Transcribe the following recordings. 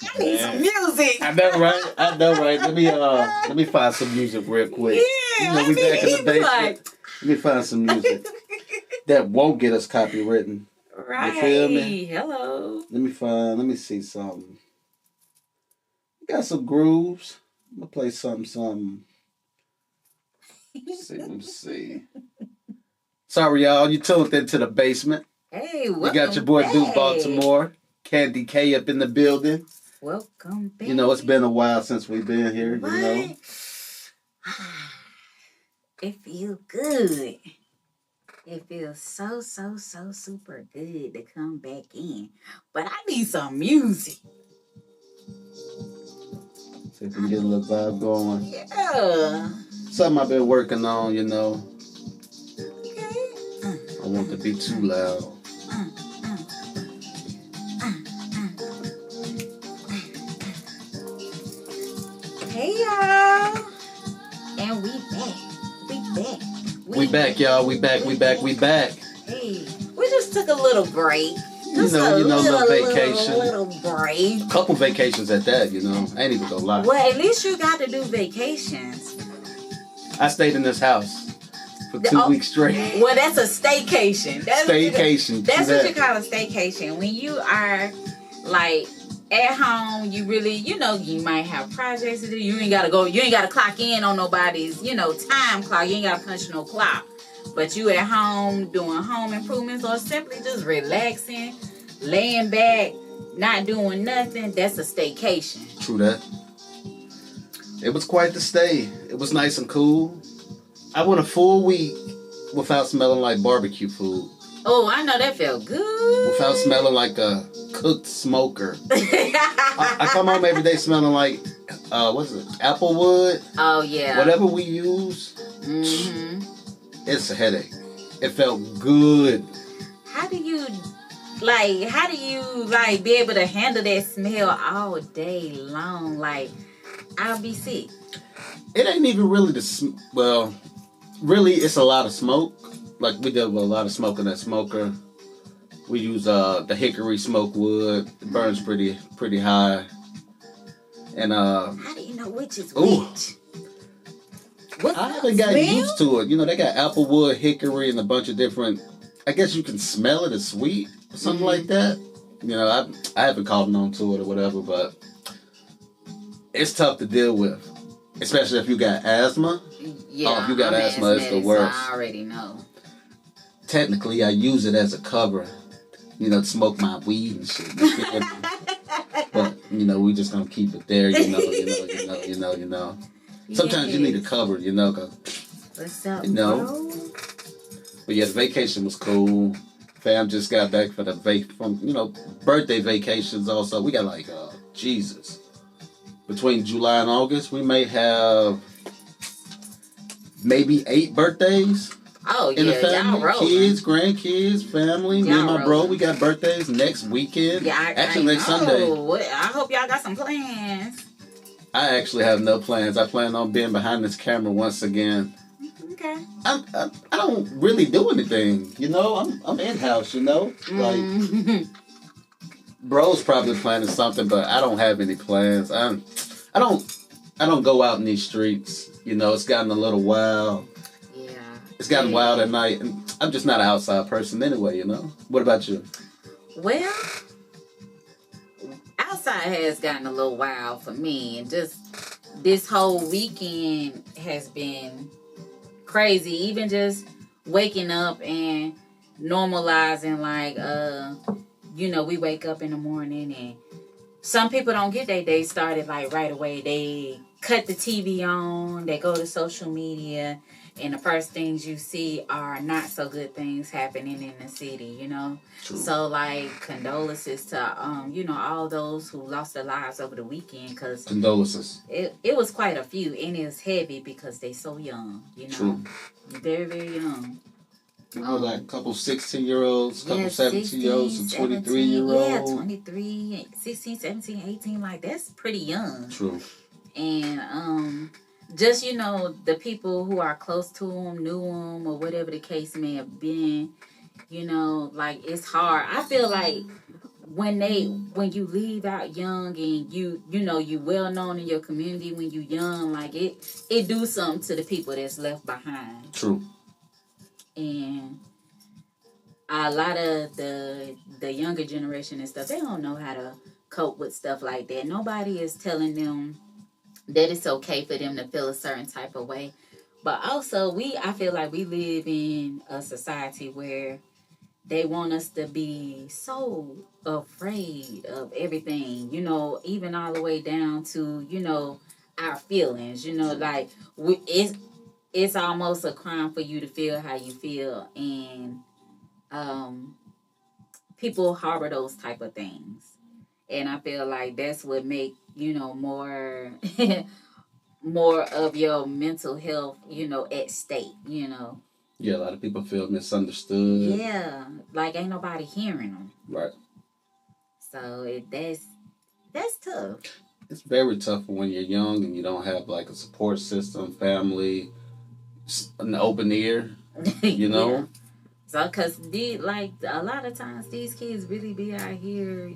I need some music. I know, right? I know, right? Let me find some music real quick. Yeah, We back in the basement. Like... Let me find some music that won't get us copywritten. Right. You feel me? Hello. Let me see something. We got some grooves. I'm gonna play something. Let's see. Sorry, y'all. You tuned into the basement. Hey, welcome. You got your boy back. Duke Baltimore. Kandi K up in the building. Welcome back. You know, it's been a while since we've been here. What? You know. It feels good. It feels so super good to come back in. But I need some music. See if we can get a little vibe going. Yeah. Something I've been working on, you know. Okay. I want to be too loud. Hey, y'all. And we back. We back, y'all. We back. Hey, we just took a little break. You know, little vacation. Little break. Couple vacations at that, you know. I ain't even gonna lie. Well, at least you got to do vacations. I stayed in this house for 2 weeks straight. Well, that's a staycation. Staycation. That's what you call a staycation. When you are, like, at home, you really, you know, you might have projects to do. You ain't got to clock in on nobody's, you know, time clock. You ain't got to punch no clock. But you at home doing home improvements or simply just relaxing, laying back, not doing nothing. That's a staycation. True that. It was quite the stay. It was nice and cool. I went a full week without smelling like barbecue food. Oh, I know that felt good. Without smelling like a cooked smoker. I come home every day smelling like, what's it, Applewood? Oh, yeah. Whatever we use, it's a headache. It felt good. How do you be able to handle that smell all day long? Like, I'll be sick. It ain't even really really it's a lot of smoke. Like, we deal with a lot of smoke in that smoker. We use the hickory smoke wood. It burns pretty high. And how do you know which is which? I haven't gotten used to it. You know, they got applewood, hickory, and a bunch of different. I guess you can smell it as sweet or something like that. You know, I haven't caught on to it or whatever, but it's tough to deal with, especially if you got asthma. Yeah, if you got asthma, it's the worst. So I already know. Technically, I use it as a cover, you know, to smoke my weed and shit. But you know, we just gonna keep it there. You know. Sometimes you need a cover, you know, what's up, you know. bro? But yeah, the vacation was cool. Fam just got back for from birthday vacations. Also, we got like Jesus. Between July and August, we may have maybe 8 birthdays. Oh, in the family, y'all kids, grandkids, family. Me and my bro, we got birthdays next weekend. Yeah, actually next Sunday. I hope y'all got some plans. I actually have no plans. I plan on being behind this camera once again. Okay. I don't really do anything. You know, I'm in house. You know, like bro's probably planning something, but I don't have any plans. I don't go out in these streets. You know, it's gotten a little wild. Yeah. It's gotten wild at night, and I'm just not an outside person anyway. You know. What about you? Well, outside has gotten a little wild for me, and just this whole weekend has been crazy. Even just waking up and normalizing, like, we wake up in the morning, and some people don't get their day started like right away. They cut the TV on, they go to social media, and the first things you see are not so good things happening in the city, you know. True. So, like, condolences to all those who lost their lives over the weekend, because condolences. It was quite a few, and it's heavy because they so young, you know. True. Very, very young. You know, like a couple 16-year-olds, couple 17-year-olds, and 23-year-olds. Yeah, 23, 16, 17, 18, like, that's pretty young. True. And just, the people who are close to them, knew them, or whatever the case may have been, like, it's hard. I feel like when you leave out young and you know you well known in your community when you young, like it do something to the people that's left behind. True. And a lot of the younger generation and stuff, they don't know how to cope with stuff like that. Nobody is telling them that it's okay for them to feel a certain type of way. But also I feel like we live in a society where they want us to be so afraid of everything, even all the way down to, our feelings, like it's almost a crime for you to feel how you feel. And people harbor those type of things. And I feel like that's what make, more more of your mental health, at stake. Yeah, a lot of people feel misunderstood. Yeah, like ain't nobody hearing them. Right. So that's tough. It's very tough when you're young and you don't have like a support system, family, an open ear. Yeah. So, cause like a lot of times these kids really be out here,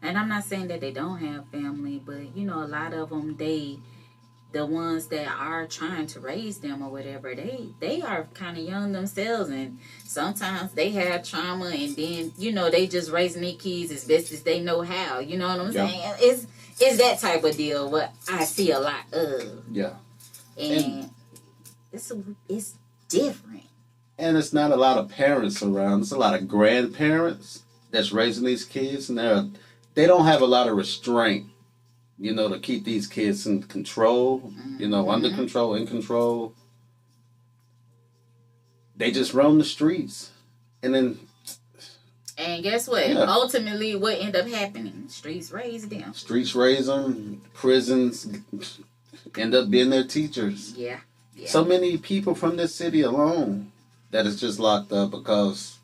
and I'm not saying that they don't have family, but a lot of them, the ones that are trying to raise them or whatever, they are kind of young themselves, and sometimes they have trauma, and then they just raising their kids as best as they know how. You know what I'm saying? It's that type of deal. What I see a lot of. Yeah. And it's different. And it's not a lot of parents around. It's a lot of grandparents that's raising these kids, and they don't have a lot of restraint, to keep these kids in control, under control, in control. They just roam the streets. And guess what? Yeah. Ultimately, what end up happening? Streets raise them. Streets raise them. Prisons end up being their teachers. Yeah. So many people from this city alone that is just locked up because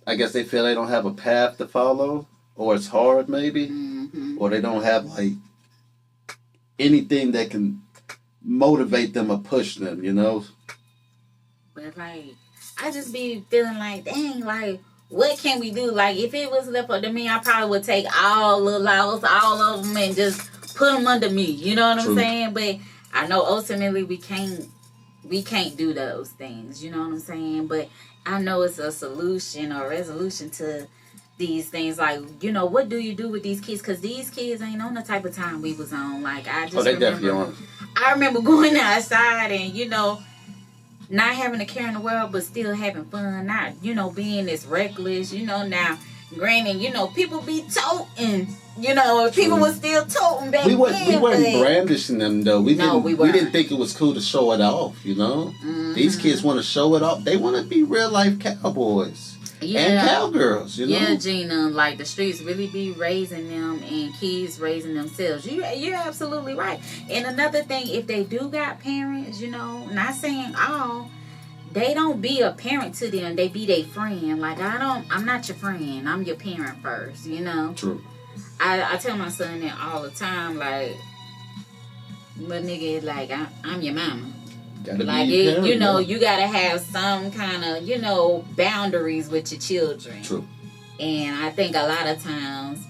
I guess they feel they don't have a path to follow, or it's hard maybe, or they don't have like anything that can motivate them or push them, But like, I just be feeling like, dang, like, what can we do? Like, if it was left up to me, I probably would take all of them, and just put them under me. You know what I'm saying? But I know ultimately we can't do those things. You know what I'm saying? But I know it's a solution or resolution to these things. Like, what do you do with these kids? Because these kids ain't on the type of time we was on. Like, I just remember going outside and, not having a care in the world, but still having fun. Not, being this reckless, now. Granted, people be toting, people were still toting back then. We weren't brandishing them, though. We didn't think it was cool to show it off, Mm-hmm. These kids want to show it off. They want to be real life cowboys and cowgirls, Yeah, Gina, like the streets really be raising them and kids raising themselves. You're absolutely right. And another thing, if they do got parents, not saying all, they don't be a parent to them. They be their friend. Like, I'm not your friend. I'm your parent first, True. I tell my son that all the time, like, little nigga, like, I'm your mama. Gotta like, be your parent, you gotta have some kind of, boundaries with your children. True. And I think a lot of times,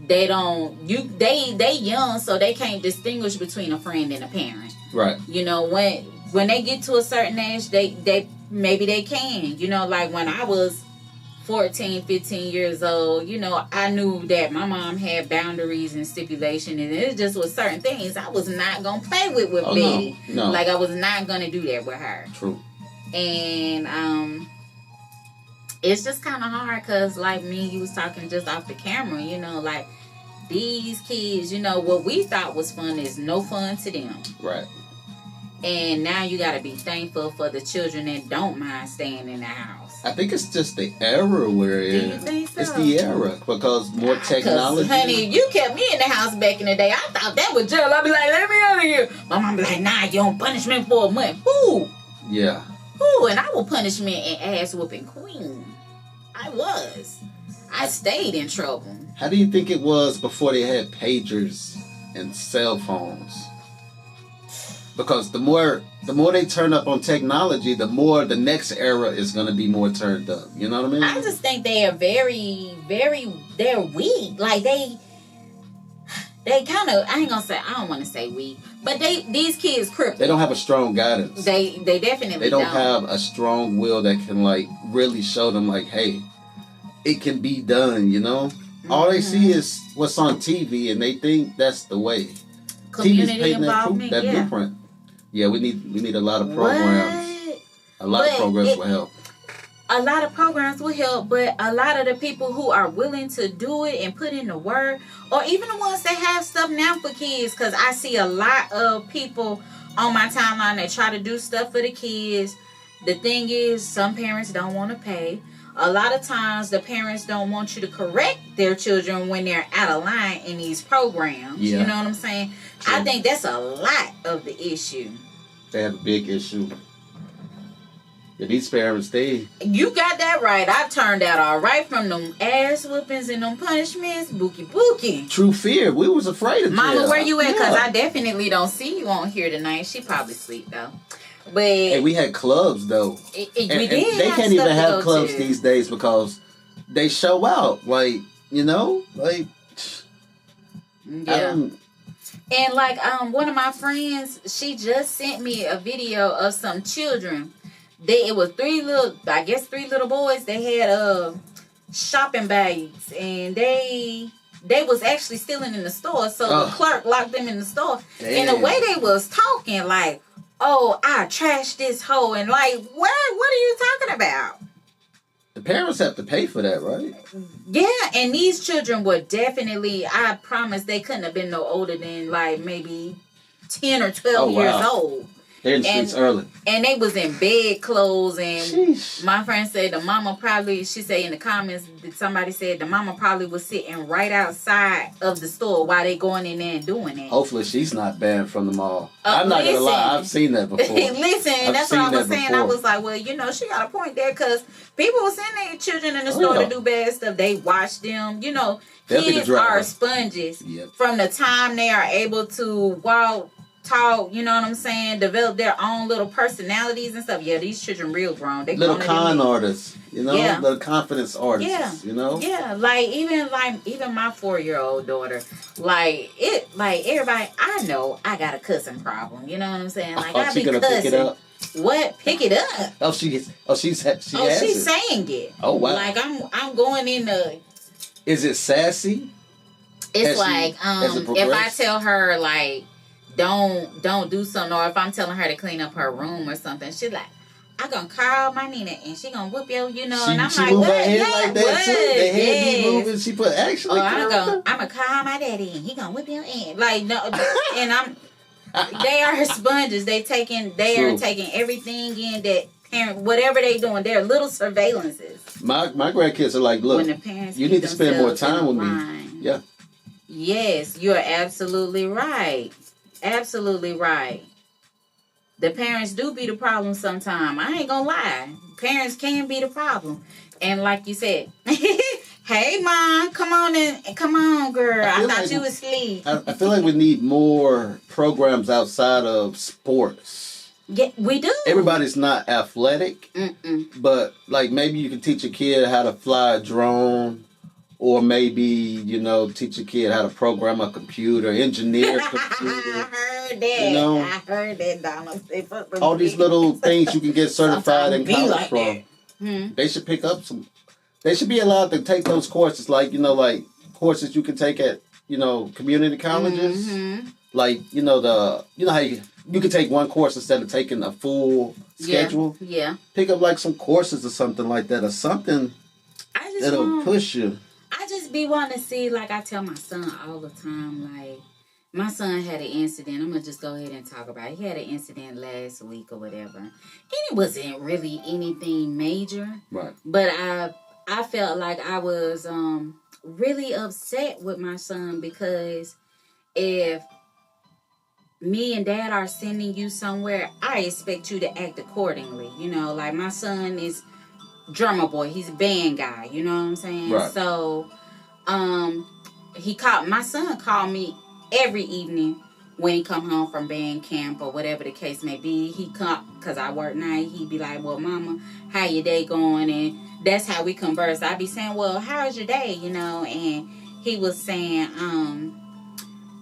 they don't, they young, so they can't distinguish between a friend and a parent. Right. When they get to a certain age, they maybe they can. Like when I was 14, 15 years old, I knew that my mom had boundaries and stipulation, and it just was certain things I was not going to play with Betty. No. Like, I was not going to do that with her. True. And it's just kind of hard because, like me and you was talking just off the camera, like, these kids, what we thought was fun is no fun to them. Right. And now you got to be thankful for the children that don't mind staying in the house. I think it's just the era we're in. Do you think so? It's the era because more technology. Honey, you kept me in the house back in the day. I thought that was jail. I'd be like, let me out of here. My mom be like, nah, you on punishment for a month. Who? Yeah. Who? And I was punishment and ass whooping queen. I was. I stayed in trouble. How do you think it was before they had pagers and cell phones? Because the more the more they turn up on technology, the more the next era is going to be more turned up. You know what I mean? I just think they are very, very, they're weak. Like they kind of, I ain't gonna say, I don't want to say weak, but these kids crippled. They don't have a strong guidance. They definitely They don't have a strong will that can like really show them like, hey, it can be done, you know? All they see is what's on TV and they think that's the way. Community TV's painting involvement, that blueprint. Yeah, we need a lot of programs. What? A lot of programs will help. A lot of programs will help, but a lot of the people who are willing to do it and put in the work, or even the ones that have stuff now for kids, because I see a lot of people on my timeline that try to do stuff for the kids. The thing is, some parents don't want to pay. A lot of times, the parents don't want you to correct their children when they're out of line in these programs. Yeah. You know what I'm saying? True. I think that's a lot of the issue. They have a big issue. Yeah, these parents, You got that right. I turned out all right from them ass whoopings and them punishments. Bookie. True fear. We was afraid of Mama, where you at? Because I definitely don't see you on here tonight. She probably sleep, though. But hey, we had clubs, though. We did. They can't even have clubs these days because they show out. Like, you know? Like, yeah. And, like, one of my friends, she just sent me a video of some children. It was three little boys. They had shopping bags, and they was actually stealing in the store. So the clerk locked them in the store. Damn. And the way they was talking, like, oh, I trashed this hoe, and like, what are you talking about? The parents have to pay for that, right? Yeah, and these children were definitely, I promise they couldn't have been no older than like maybe 10 or 12 years old. They're in the streets early. And they was in bed clothes. And sheesh. My friend said the mama probably, she said in the comments, somebody said the mama probably was sitting right outside of the store while they going in there and doing it. Hopefully she's not banned from the mall. I'm not going to lie. I've seen that before. Listen, that's what I was saying. I was like, well, you know, she got a point there because people will send their children in the store to do bad stuff. They watch them. You know, kids are sponges. Yep. From the time they are able to walk, talk, you know what I'm saying, develop their own little personalities and stuff. Yeah, these children real grown. They little con artists, you know, little confidence artists, you know. Yeah, even my 4-year-old daughter, like everybody, I know I got a cussing problem. You know what I'm saying? Like I be cussing. Pick it up? What? Pick it up? She's saying it. Oh wow! Like I'm going in the. Is it sassy? It's like if I tell her like. Don't do something, or if I'm telling her to clean up her room or something, she's like, I'm gonna call my Nina and she gonna whoop you, you know. And I'm like, what? Like that too. The head be moving. She put action. I'm gonna call my daddy and he gonna whip your ass. Like no, and they are sponges. They are taking everything in that parent, whatever they doing. They're little surveillances. My grandkids are like, look, you need to spend more time with me. Yeah. Yes, you're absolutely right. Absolutely right. The parents do be the problem sometimes. I ain't gonna lie. Parents can be the problem. And like you said, hey mom, come on girl. I thought you was asleep. I feel like we need more programs outside of sports. Yeah, we do. Everybody's not athletic, but like maybe you can teach a kid how to fly a drone. Or maybe, you know, teach a kid how to program a computer, engineer a computer. I heard that. You know? I heard that, Donald. All these little things you can get certified in college from. They should pick up some. They should be allowed to take those courses, like, you know, like courses you can take at, you know, community colleges. Like, you know, how you can take one course instead of taking a full schedule. Yeah. Pick up like some courses or something like that, or something that'll push you. I just be wanting to see, like I tell my son all the time, like, my son had an incident. I'm going to just go ahead and talk about it. He had an incident last week or whatever. And it wasn't really anything major. Right. But I felt like I was really upset with my son because if me and dad are sending you somewhere, I expect you to act accordingly. You know, like my son is drummer boy. He's a band guy. You know what I'm saying? Right. So, my son called me every evening when he come home from band camp or whatever the case may be, he come, because I work night, he'd be like, well, mama, how your day going? And that's how we converse. I'd be saying, well, how's your day, and he was saying,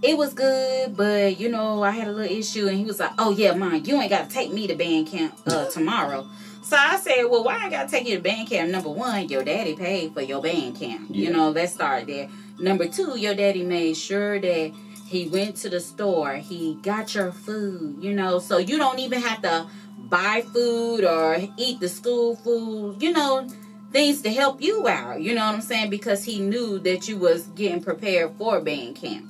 it was good, but, I had a little issue. And he was like, oh, yeah, Mom, you ain't got to take me to band camp tomorrow. So I said, well, why I got to take you to band camp? Number one, your daddy paid for your band camp. Yeah. Let's start there. Number two, your daddy made sure that he went to the store. He got your food, so you don't even have to buy food or eat the school food, things to help you out. You know what I'm saying? Because he knew that you was getting prepared for band camp.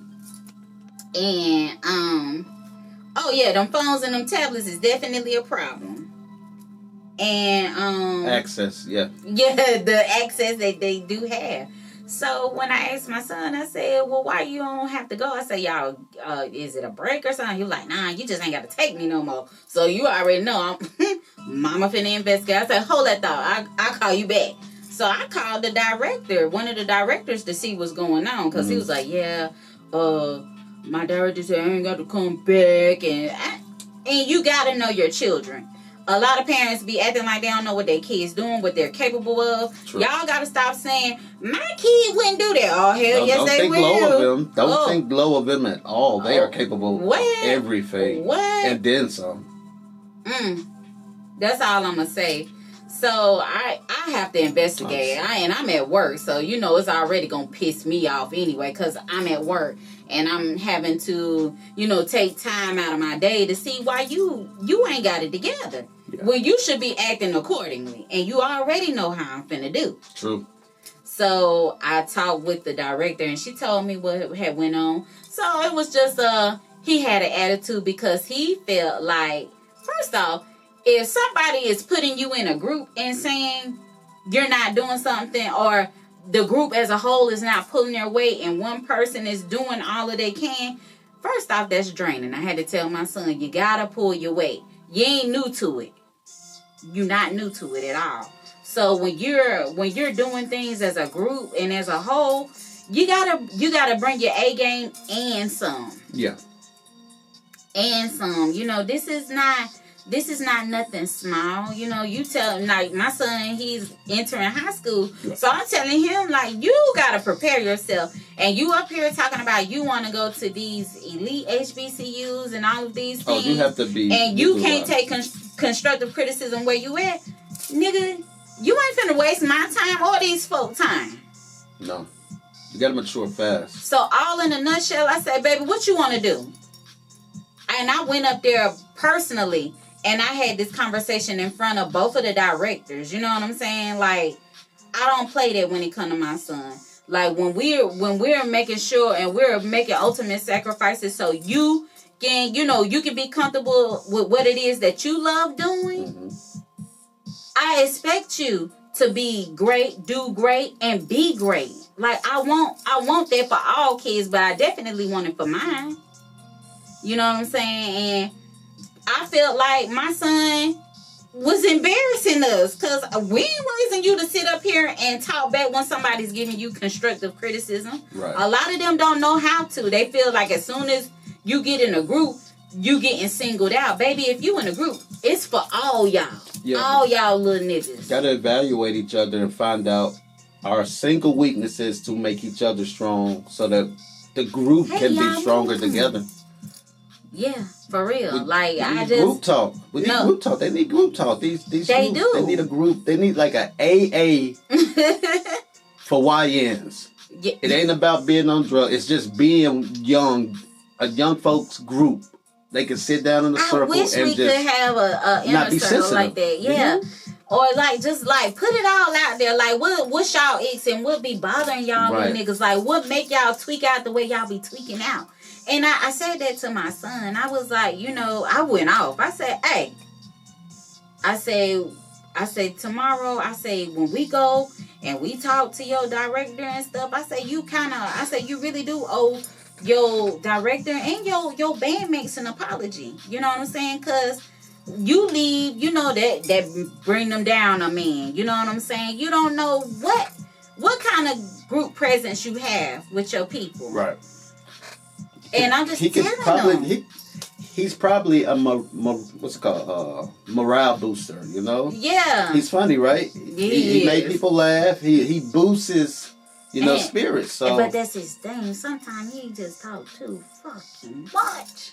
And, oh yeah, them phones and them tablets is definitely a problem. And, access, yeah. Yeah, the access that they do have. So when I asked my son, I said, well, why you don't have to go? I said, y'all, is it a break or something? He was like, nah, you just ain't got to take me no more. So you already know Mama finna investigate. I said, hold that thought. I'll call you back. So I called the director, one of the directors, to see what's going on. Because he was like, yeah, my director said I ain't got to come back. And you got to know your children. A lot of parents be acting like they don't know what their kids doing, what they're capable of. True. Y'all got to stop saying, my kid wouldn't do that. Oh, hell yes, they will. Don't think low of them. Don't think low of them at all. They are capable of everything. What? And then some. That's all I'm going to say. So I have to investigate. I'm at work. So, it's already going to piss me off anyway because I'm at work. And I'm having to, take time out of my day to see why you ain't got it together. Yeah. Well, you should be acting accordingly. And you already know how I'm finna do. True. So I talked with the director and she told me what had went on. So it was just, he had an attitude because he felt like, first off, if somebody is putting you in a group and saying you're not doing something or the group as a whole is not pulling their weight and one person is doing all that they can, first off, that's draining. I had to tell my son, you gotta pull your weight. You ain't new to it. You're not new to it at all. So when you're doing things as a group and as a whole, you gotta bring your A game and some. Yeah. And some. This is not nothing small. You tell him, like, my son, he's entering high school. Yeah. So I'm telling him, like, you got to prepare yourself. And you up here talking about you want to go to these elite HBCUs and all of these things. Oh, you have to be. And you can't take constructive criticism where you at. Nigga, you ain't finna waste my time or these folk time. No. You got to mature fast. So all in a nutshell, I said, baby, what you want to do? And I went up there personally. And I had this conversation in front of both of the directors. You know what I'm saying? Like, I don't play that when it comes to my son. Like, when we're making sure and we're making ultimate sacrifices so you can, you can be comfortable with what it is that you love doing. Mm-hmm. I expect you to be great, do great, and be great. Like, I want that for all kids, but I definitely want it for mine. You know what I'm saying? And I felt like my son was embarrassing us because we ain't raising you to sit up here and talk back when somebody's giving you constructive criticism. Right. A lot of them don't know how to. They feel like as soon as you get in a group, you getting singled out. Baby, if you in a group, it's for all y'all. Yeah. All y'all little niggas. Got to evaluate each other and find out our single weaknesses to make each other strong so that the group can be stronger together. Yeah, for real. Group talk. Group talk. They need group talk. These they groups, do. They need a group. They need like a AA for YNs. Yeah. It ain't about being on drugs. It's just being young, a young folks group. They can sit down in a circle and just could have a inner circle like that. Yeah. Mm-hmm. Or just put it all out there. Like what's y'all icks and what be bothering y'all little niggas? Like what make y'all tweak out the way y'all be tweaking out? And I said that to my son. I was like, I went off. I said, hey. I said, tomorrow, when we go and we talk to your director and stuff, I said, you really do owe your director and your bandmates an apology. You know what I'm saying? Because you leave, that bring them down, you know what I'm saying? You don't know what kind of group presence you have with your people. Right. And I'm just telling them. He's probably a what's it called? Morale booster, you know? Yeah. He's funny, right? He made people laugh. He boosts his, spirits. So, but that's his thing. Sometimes he just talk too fucking much.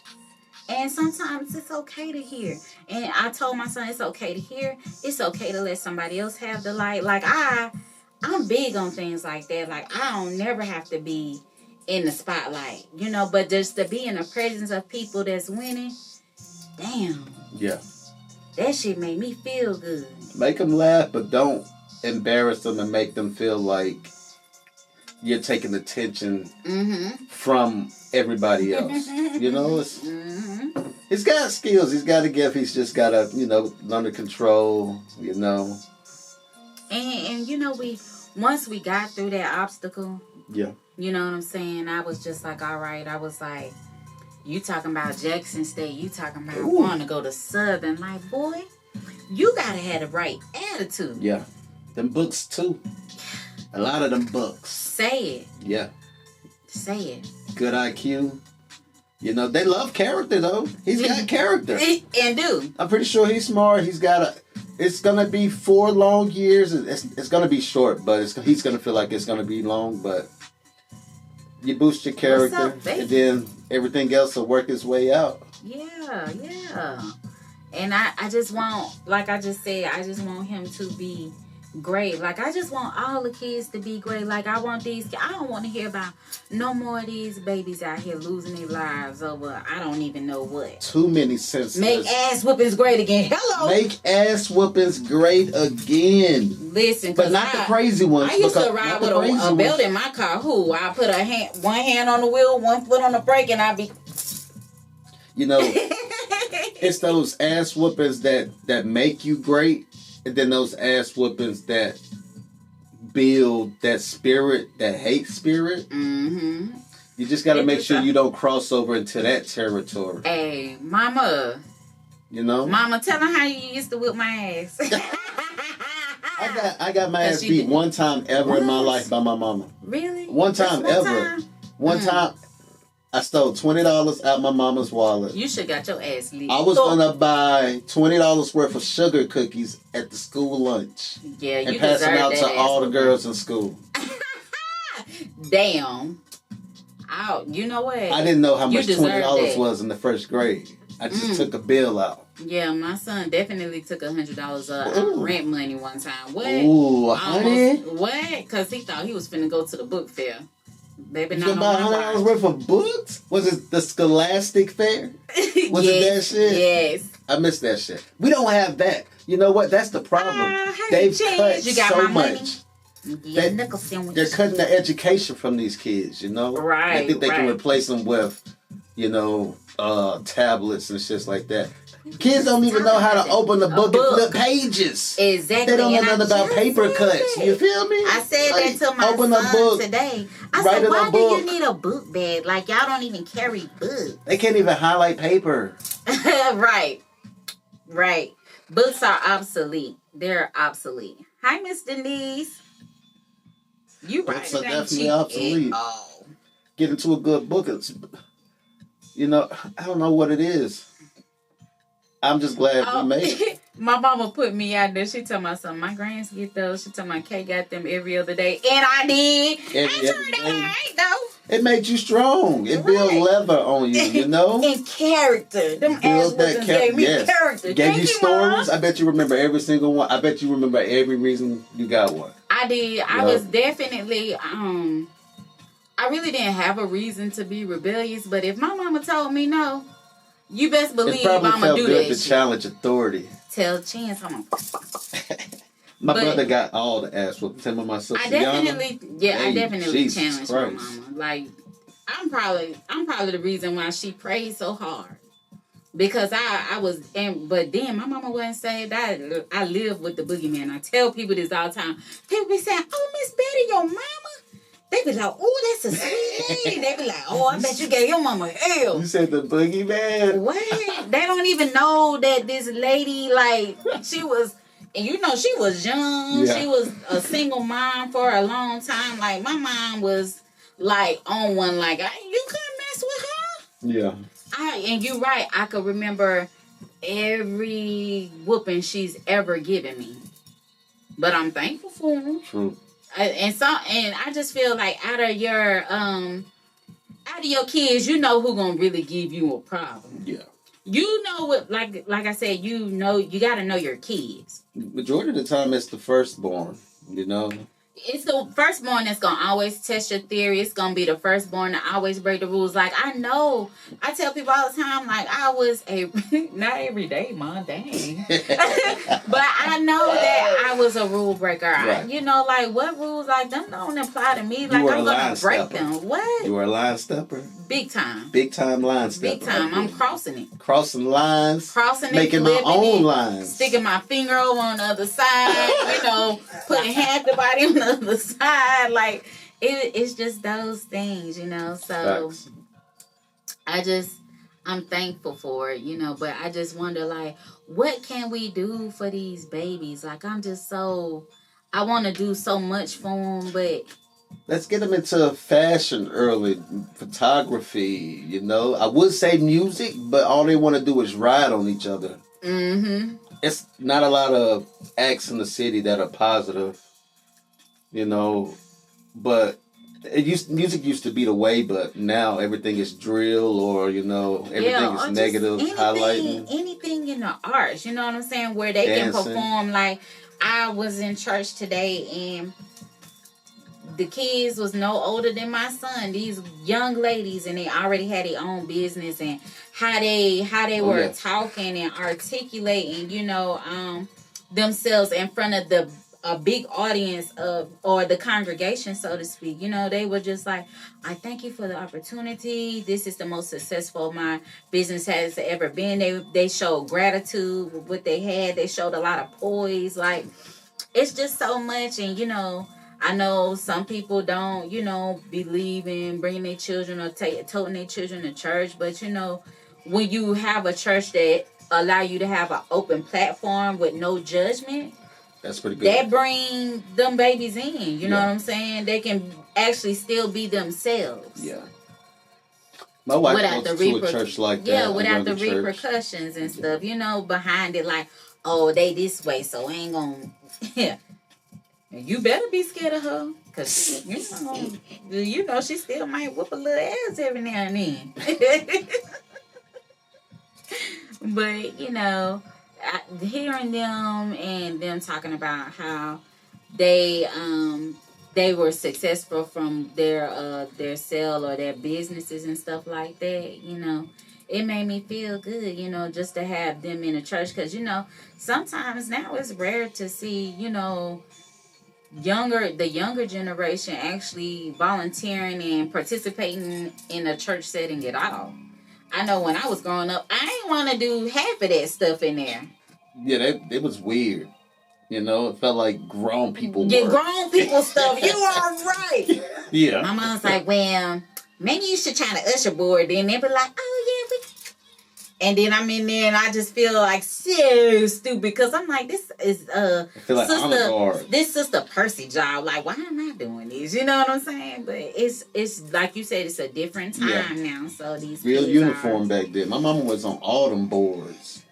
And sometimes it's okay to hear. And I told my son it's okay to hear. It's okay to let somebody else have the light. Like I'm big on things like that. Like I don't never have to be in the spotlight, but just to be in the presence of people that's winning, damn. Yeah. That shit made me feel good. Make them laugh, but don't embarrass them and make them feel like you're taking attention from everybody else. He's got skills. He's got a gift. He's just got to, learn to control, And once we got through that obstacle. Yeah. You know what I'm saying? I was just like, all right. I was like, you talking about Jackson State. You talking about wanting to go to Southern. Like, boy, you got to have the right attitude. Yeah. Them books, too. A lot of them books. Say it. Yeah. Say it. Good IQ. They love character, though. He's got character. And dude. I'm pretty sure he's smart. He's got it's going to be 4 long years. It's going to be short, but he's going to feel like it's going to be long, but... You boost your character, and then everything else will work its way out. Yeah. And I just want, like I just said, I just want him to be great. Like, I just want all the kids to be great. Like, I don't want to hear about no more of these babies out here losing their lives over I don't even know what. Too many senses. Make ass whoopings great again. Hello. Make ass whoopings great again. Listen, but not the crazy ones. I used to ride with a belt in my car. I put one hand on the wheel, one foot on the brake, and I be... It's those ass whoopings that make you great. And then those ass whoopings that build that spirit, that hate spirit. Mm-hmm. You just got to make sure you don't cross over into that territory. Hey, mama. Mama, tell them how you used to whip my ass. I got my ass beat one time ever in my life by my mama. Really? One time ever. One time. I stole $20 out my mama's wallet. You should got your ass lit. I was gonna buy $20 worth of sugar cookies at the school lunch. Yeah, you and pass them out to all the girls in school. Damn. You know what? I didn't know how much $20 was in the first grade. I just took a bill out. Yeah, my son definitely took $100 rent money one time. What? Ooh, honey? What? Because he thought he was finna go to the book fair. Baby, you buy $100 worth of books? Was it the Scholastic Fair? Was it that shit? Yes. I missed that shit. We don't have that. You know what? That's the problem. They've cut so much. Yeah, they're cutting the education from these kids, Right. I think they can replace them with, tablets and shit like that. Kids don't even know how to open a book and flip pages. Exactly. They don't know nothing about paper cuts. You feel me? I said that to my son today. I said, why do you need a book bag? Like, y'all don't even carry books. They can't even highlight paper. Right. Books are obsolete. They're obsolete. Hi, Miss Denise. You right. Books are definitely obsolete. Get into a good book. I don't know what it is. I'm just glad we made it. My mama put me out there. She told my son, my grands get those. She told my Kay got them every other day. And I did. Every day. It made you strong. It built leather on you, And character. Them ass whoopings gave me character. Gave you stories. Mom. I bet you remember every single one. I bet you remember every reason you got one. I did. I was definitely, I really didn't have a reason to be rebellious. But if my mama told me no, you best believe I'm going to do that. It probably felt good to challenge authority. Tell Chance I'm going My brother got all the ass whoopings. Him and my sister. I definitely challenged my mama. Like, I'm probably the reason why she prayed so hard. Because I was, but then my mama wasn't saved. I live with the boogeyman. I tell people this all the time. People be saying, oh, Miss Betty, your mama? They be like, oh, that's a sweet lady. They be like, oh, I bet you gave your mama hell. You said the boogeyman? What? They don't even know that this lady, like, she was, and she was young. Yeah. She was a single mom for a long time. Like, my mom was, like, on one, like, you couldn't mess with her. Yeah. And you're right. I could remember every whooping she's ever given me, but I'm thankful for them. True. And I just feel like out of your kids, you know who gonna really give you a problem. Yeah. You know what? Like I said, you got to know your kids. Majority of the time, it's the firstborn. You know. It's the firstborn that's gonna always test your theory. It's gonna be the firstborn that always break the rules. Like I know, I tell people all the time, like I was not every day, Mom, dang, but I know that I was a rule breaker. Right. You know, like what rules like them don't apply to me. Like I'm gonna break them. What? You were a line stepper. Big time. Big time line stepper. Big time. I'm crossing it. Crossing lines. Crossing it. Making my own lines. Sticking my finger over on the other side. You know, putting half the body on the other side. Like it's just those things, you know. So facts. I'm thankful for it, you know. But I just wonder, like, what can we do for these babies? Like, I want to do so much for them, but. Let's get them into fashion early, photography, you know. I would say music, but all they want to do is ride on each other. Mm-hmm. It's not a lot of acts in the city that are positive, you know. But music used to be the way, but now everything is drill or, you know, everything is negative, highlighting. Anything in the arts, you know what I'm saying, where they Dancing. can perform. Like, I was in church today and the kids was no older than my son. These young ladies, and they already had their own business, and how they were talking and articulating, you know, themselves in front of a big audience or the congregation, so to speak. You know, they were just like, I thank you for the opportunity. This is the most successful my business has ever been. They showed gratitude with what they had. They showed a lot of poise. Like, it's just so much, and you know. I know some people don't, you know, believe in bringing their children or toting their children to church. But, you know, when you have a church that allow you to have an open platform with no judgment, that's pretty good. That bring them babies in. You know what I'm saying? They can actually still be themselves. Yeah. My wife goes to a church like that. Yeah, without the repercussions and stuff, you know, behind it, like, oh, they this way, so I ain't gonna... Yeah. You better be scared of her, because, you know, she still might whoop a little ass every now and then. But, you know, hearing them and them talking about how they were successful from their sale or their businesses and stuff like that, you know, it made me feel good, you know, just to have them in a church, because, you know, sometimes now it's rare to see, you know, the younger generation actually volunteering and participating in a church setting at all. I know when I was growing up, I didn't want to do half of that stuff in there. Yeah, it was weird. You know, it felt like grown people. Yeah, grown people stuff. You are right. Yeah. My mom's like, well, maybe you should try the usher board. Then they'll be like, oh yeah, and then I'm in there and I just feel like so stupid, because I'm like, this is I feel like Sister Percy job. Like, why am I doing this? You know what I'm saying? But it's like you said, it's a different time now. So these real uniform back then. My mama was on all them boards.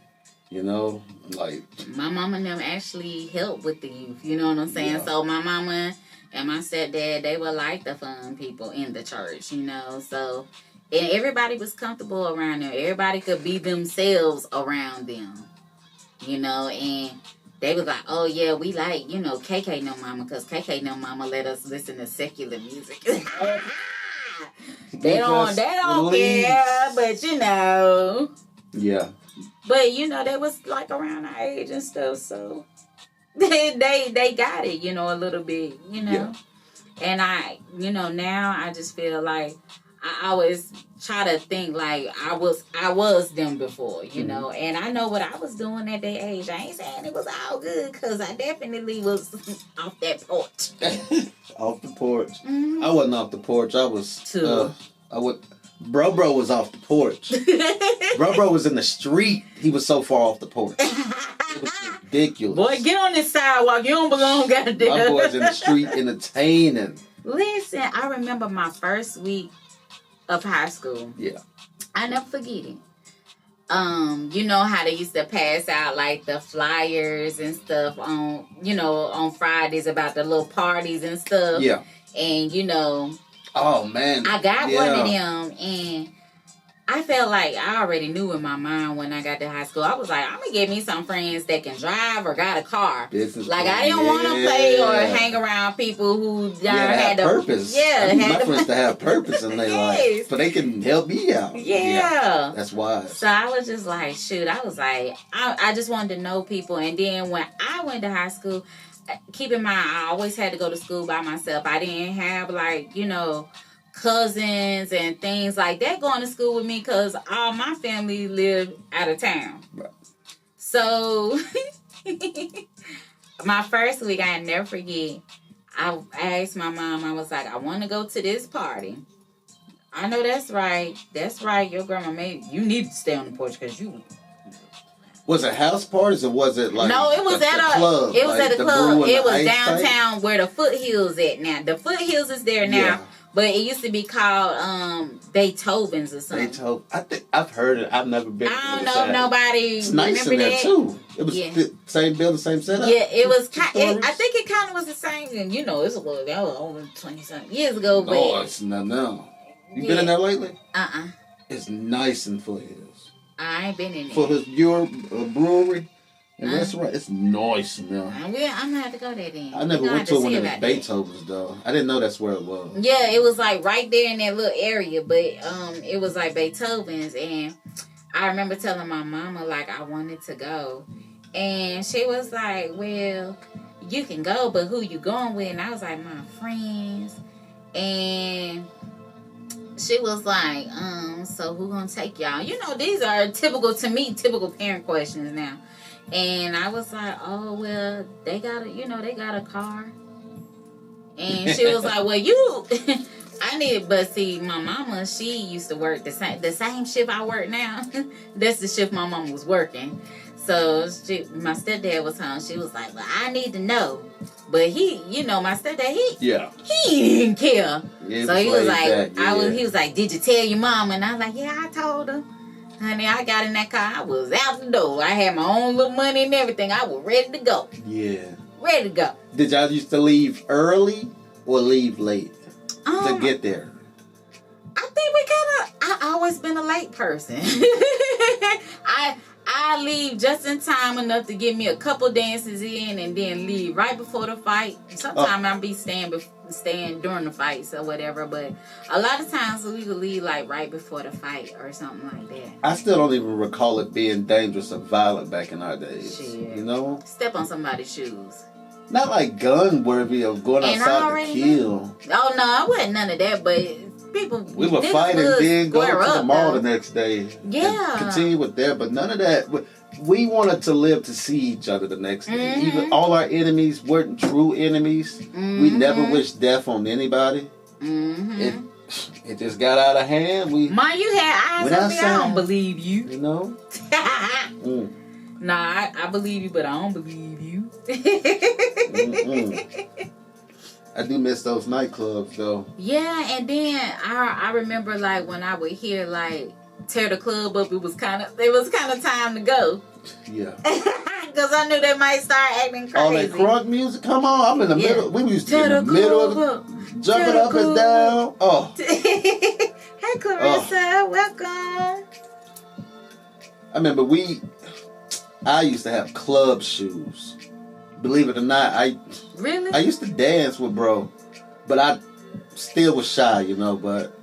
You know, like my mama and them actually helped with the youth. You know what I'm saying? Yeah. So my mama and my stepdad, they were like the fun people in the church. You know, so. And everybody was comfortable around them. Everybody could be themselves around them. You know, and they was like, oh, yeah, we like, you know, KK No Mama, because KK No Mama let us listen to secular music. they don't care, but, you know. Yeah. But, you know, they was, like, around our age and stuff, so they got it, you know, a little bit, you know. Yeah. And I, you know, now I just feel like I always try to think like I was them before, you know, and I know what I was doing at that age. I ain't saying it was all good, because I definitely was off that porch. Off the porch. Mm-hmm. I wasn't off the porch. I was. Bro was off the porch. Bro was in the street. He was so far off the porch. It was ridiculous. Boy, get on this sidewalk. You don't belong, goddamn. My boy's in the street entertaining. Listen, I remember my first week of high school. Yeah. I never forget it. You know how they used to pass out like the flyers and stuff on, on Fridays about the little parties and stuff. Yeah. And oh man, I got one of them, and I felt like I already knew in my mind when I got to high school. I was like, I'm gonna get me some friends that can drive or got a car. Like I didn't want to play or hang around people who had a purpose. Yeah, I need my friends to have purpose in their life, so they can help me out. Yeah, that's wise. So I was just like, shoot. I was like, I just wanted to know people, and then when I went to high school, keep in mind, I always had to go to school by myself. I didn't have cousins and things like that going to school with me because all my family lived out of town. Right. So my first week, I never forget, I asked my mom, I was like, I want to go to this party. I know that's right. That's right. Your grandma you need to stay on the porch because you... Was it house parties or was it like... No, it was at a club. It was at a club. It was downtown type? Where the Foothills at now. The Foothills is there now. Yeah. But it used to be called Beethoven's or something. Beethoven. I think I've heard it. I've never been. I don't know if nobody. It's nice in there too. It was the same building, same setup. Yeah, it was. I think it kind of was the same. And it's that was over 20-something years ago. But it's not now. You been in there lately? Uh-uh. It's nice in Foothills. I ain't been in there. For your brewery. And that's right. It's nice now. I'm gonna have to go there then. I never went to one of the Beethoven's though. I didn't know that's where it was. Yeah, it was like right there in that little area, but it was like Beethoven's, and I remember telling my mama like I wanted to go, and she was like, "Well, you can go, but who you going with?" And I was like, "My friends," and she was like, "So who gonna take y'all?" These are typical parent questions now. And I was like, oh, well, they got a car. And she was like, well, but see, my mama, she used to work the same shift I work now. That's the shift my mama was working. So my stepdad was home. She was like, well, I need to know. But he, my stepdad, he didn't care. Yeah, so he was like, he was like, did you tell your mama? And I was like, yeah, I told her. Honey, I got in that car. I was out the door. I had my own little money and everything. I was ready to go. Yeah. Ready to go. Did y'all used to leave early or leave late to get there? I think I always been a late person. I leave just in time enough to get me a couple dances in and then leave right before the fight. Sometimes I'll be staying during the fights or whatever, but a lot of times we would leave like right before the fight or something like that. I still don't even recall it being dangerous or violent back in our days. Shit. Step on somebody's shoes. Not like gun worthy of going outside to kill. Oh no, I wasn't none of that, but we were fighting, then go to the mall the next day. Yeah. Continue with that, but none of that. We wanted to live to see each other the next day. Even all our enemies weren't true enemies. We never wished death on anybody. It just got out of hand. You had eyes on me. I don't believe you. Nah, I believe you, but I don't believe you. I do miss those nightclubs though. Yeah, and then I remember like when I would hear like tear the club up, it was kind of time to go. Yeah. Because I knew they might start acting crazy. All that crunk music, come on! I'm in the middle. We used to be in the middle of the jumping up and down. Oh. Hey Clarissa, welcome. I remember I used to have club shoes. Believe it or not, I used to dance with bro, but I still was shy, but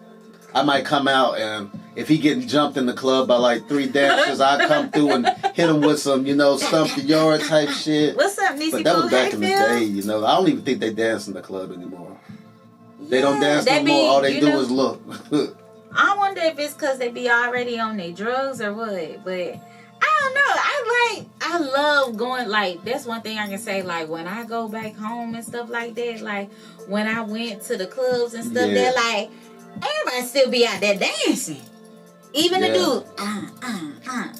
I might come out and if he getting jumped in the club by like 3 dancers, I come through and hit him with some, stump the yard type shit. What's up, Niecy? But that was back in the day, I don't even think they dance in the club anymore. Yeah, they don't dance no more. All they do is look. I wonder if it's because they be already on their drugs or what, but I don't know. I love going, like, that's one thing I can say, like, when I go back home and stuff like that, like, when I went to the clubs and stuff, they're like, everybody still be out there dancing. Even the dude, I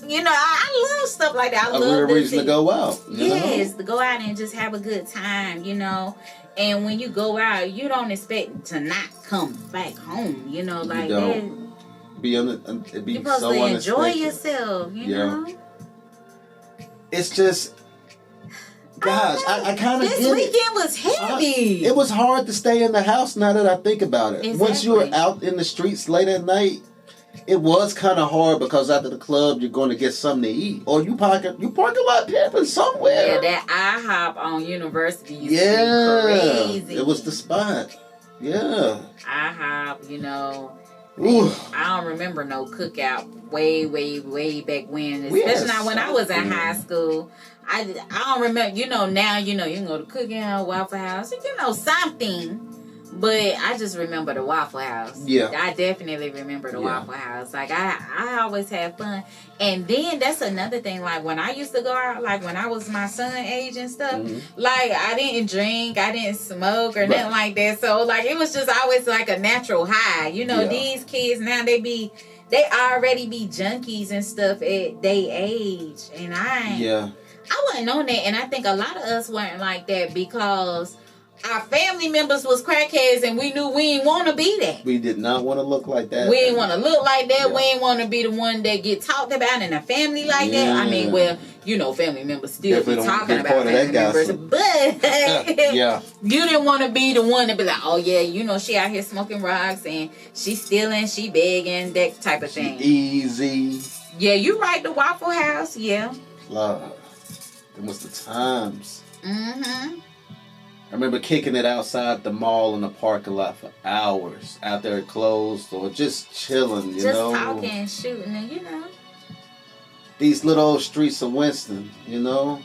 love stuff like that. I love real reason to go out. Yes, to go out and just have a good time, And when you go out, you don't expect to not come back home, like that. Be You're supposed so to enjoy unexpected. yourself, you know? It's just, gosh, I kind of This get weekend it. was heavy. It was hard to stay in the house now that I think about it. Exactly. Once you were out in the streets late at night, it was kind of hard because after the club, you're going to get something to eat. Or you park a lot pimping somewhere. Yeah, that IHOP on University used to be crazy. It was the spot. Yeah. IHOP, you know. Ooh. I don't remember no cookout way back when. Especially now when I was in high school. I don't remember, you know, now, you know, you can go to Cookout, Waffle House, you know, something. But I just remember the Waffle House. Yeah. I definitely remember the Waffle House. Like, I always had fun. And then that's another thing. Like, when I used to go out, like, when I was my son age and stuff, like, I didn't drink, I didn't smoke or nothing like that. So, like, it was just always, like, a natural high. You know, these kids now, they already be junkies and stuff at their age. And I wasn't on that. And I think a lot of us weren't like that because our family members was crackheads and we knew we didn't want to be that. We did not want to look like that. We didn't want to look like that. We didn't want to be the one that get talked about in a family like that. I mean, well, you know, family members still be talking about family members. But you didn't want to be the one to be like, oh yeah, you know, she out here smoking rocks and she stealing, she begging, that type of thing. Easy. Yeah, you right, the Waffle House, yeah. Love. Them was the times. Mm-hmm. I remember kicking it outside the mall in the parking lot for hours after it closed or just chilling, you know. Just talking, shooting, and you know. These little old streets of Winston, you know.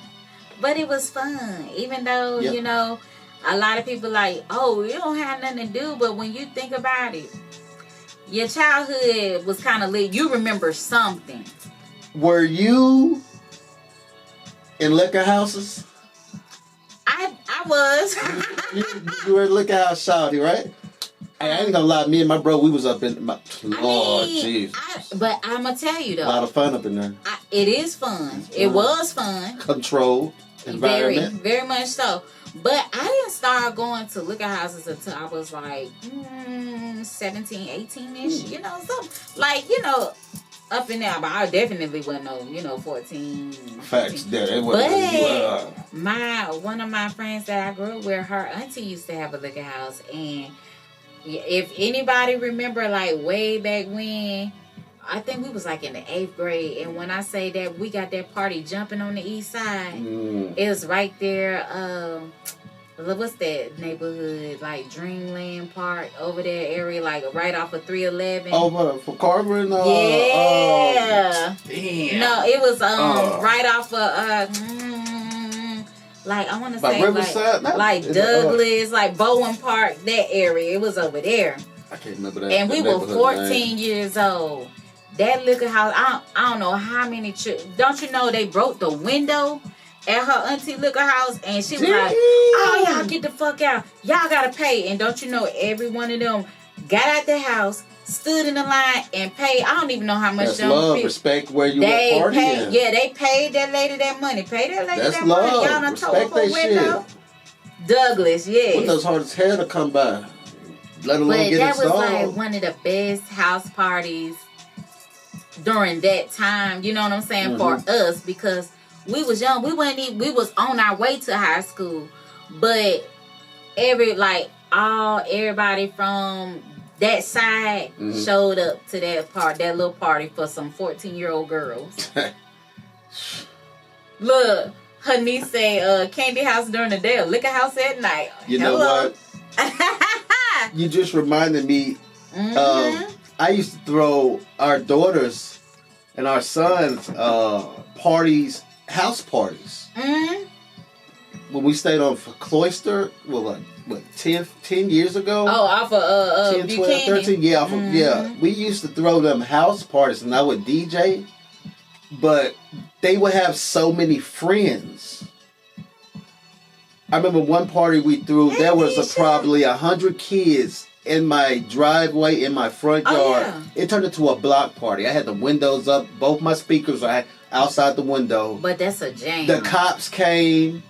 But it was fun, even though, you know, a lot of people like, oh, you don't have nothing to do. But when you think about it, your childhood was kind of lit. You remember something. Were you in liquor houses? I was. you were in liquor house, shawty, right? Hey, I ain't gonna lie. Me and my bro, we was up in my. Oh, jeez. But I'm gonna tell you though, a lot of fun up in there. It is fun. It was fun. Controlled environment. Very, very much so. But I didn't start going to liquor houses until I was like 17, 18-ish. You know, something like, you know, up in there. But I definitely wasn't no, you know, 14. Facts. There. But one of my friends that I grew up with, her auntie used to have a liquor house. And if anybody remember, like, way back when, I think we was like in the 8th grade. And when I say that, we got that party jumping on the east side. It was right there. What's that neighborhood? Like Dreamland Park over there area, like right off of 311. Over for Carver and yeah. Damn. No, it was right off of like I want to say Riverside? like Douglas, like Bowen Park, that area. It was over there. I can't remember that. And we were 14 years old. That liquor house, I don't know how many. Don't you know they broke the window at her auntie liquor house, and she was like, "Oh, y'all get the fuck out! Y'all gotta pay." And don't you know, every one of them got out the house, stood in the line, and paid. I don't even know how much. That's love, respect where you were partying. They paid that lady that money. Paid that lady That's that love. money. Y'all done tore up her window. Shit. Douglas, yes. What those hard as hell to come by, let alone get that installed. was like one of the best house parties during that time. You know what I'm saying, for us, because we was young. We was on our way to high school, but everybody from that side showed up to that little party for some 14-year-old girls. Look, her niece said, candy house during the day, a liquor house at night. You know what? You just reminded me. I used to throw our daughters and our sons parties. House parties. When we stayed on Cloister, what 10 years ago? Oh, off of 10, 12, 13. Yeah, we used to throw them house parties, and I would DJ, but they would have so many friends. I remember one party we threw, there was probably 100 kids in my driveway, in my front yard. Yeah. It turned into a block party. I had the windows up, both my speakers were outside the window. But that's a jam. The cops came.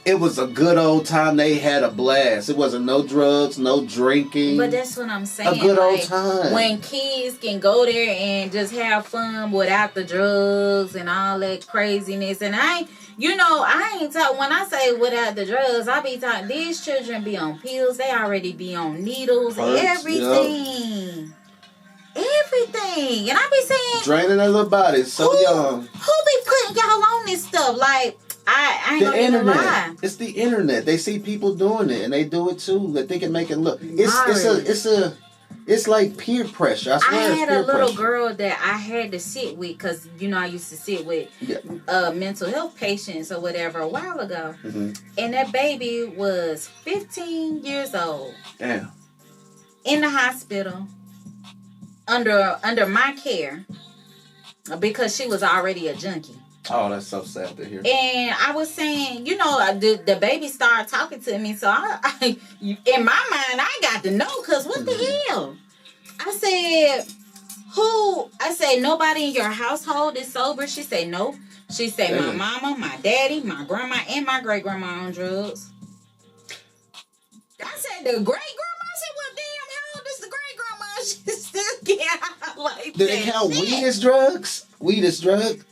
it was a good old time. They had a blast. It wasn't no drugs, no drinking. But that's what I'm saying. A good old time. When kids can go there and just have fun without the drugs and all that craziness. And I ain't talking, when I say without the drugs, I be talking, these children be on pills. They already be on needles, everything. Yep. Everything. And I be saying, draining their little bodies so young. Who be putting y'all on this stuff? Like, I ain't gonna even lie. It's the internet. They see people doing it and they do it too. They think it make it look. It's like peer pressure. I swear. I had a little girl that I had to sit with because I used to sit with mental health patients or whatever a while ago, and that baby was 15 years old. Damn. In the hospital under my care because she was already a junkie. Oh, that's so sad to hear. And I was saying, the baby started talking to me. So, I in my mind, I got to know, because what the hell? I said, nobody in your household is sober? She said, no. She said, my mama, my daddy, my grandma, and my great-grandma on drugs. I said, the great-grandma? I said, well, damn, how old is the great-grandma? She still get out like that. Do they count weed as drugs? Weed as drug?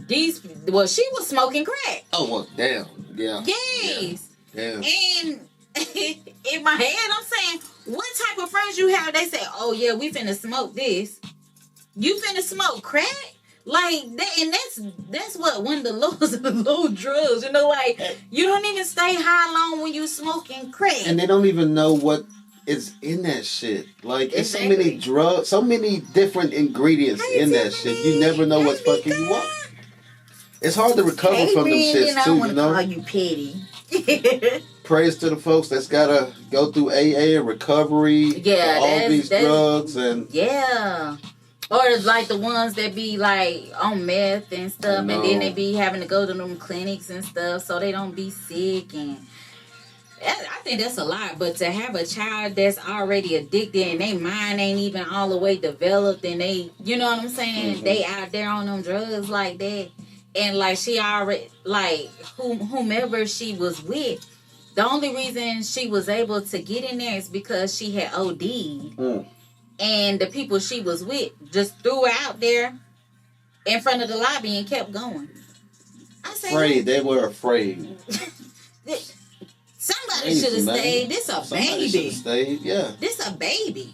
She was smoking crack. Oh, well, damn. Yeah. Yes. Yeah. And in my head, I'm saying, what type of friends you have? They say, oh, yeah, we finna smoke this. You finna smoke crack? Like, that, and that's what one of the lowest of the low drugs. Like, you don't even stay high long when you smoking crack. And they don't even know what is in that shit. Like, it's so many drugs, so many different ingredients in that shit. You never know what's fucking you up. It's hard to recover from them shits too, I call you petty. Praise to the folks that's gotta go through AA and recovery for all these drugs and or it's like the ones that be like on meth and stuff, and then they be having to go to them clinics and stuff so they don't be sick. And I think that's a lot. But to have a child that's already addicted and their mind ain't even all the way developed, and they, you know what I'm saying, they out there on them drugs like that. And like she already, like whomever she was with, the only reason she was able to get in there is because she had OD'd. And the people she was with just threw her out there in front of the lobby and kept going. I said, afraid. They were afraid. Somebody should have stayed. This a baby. Should have stayed. Yeah. This a baby.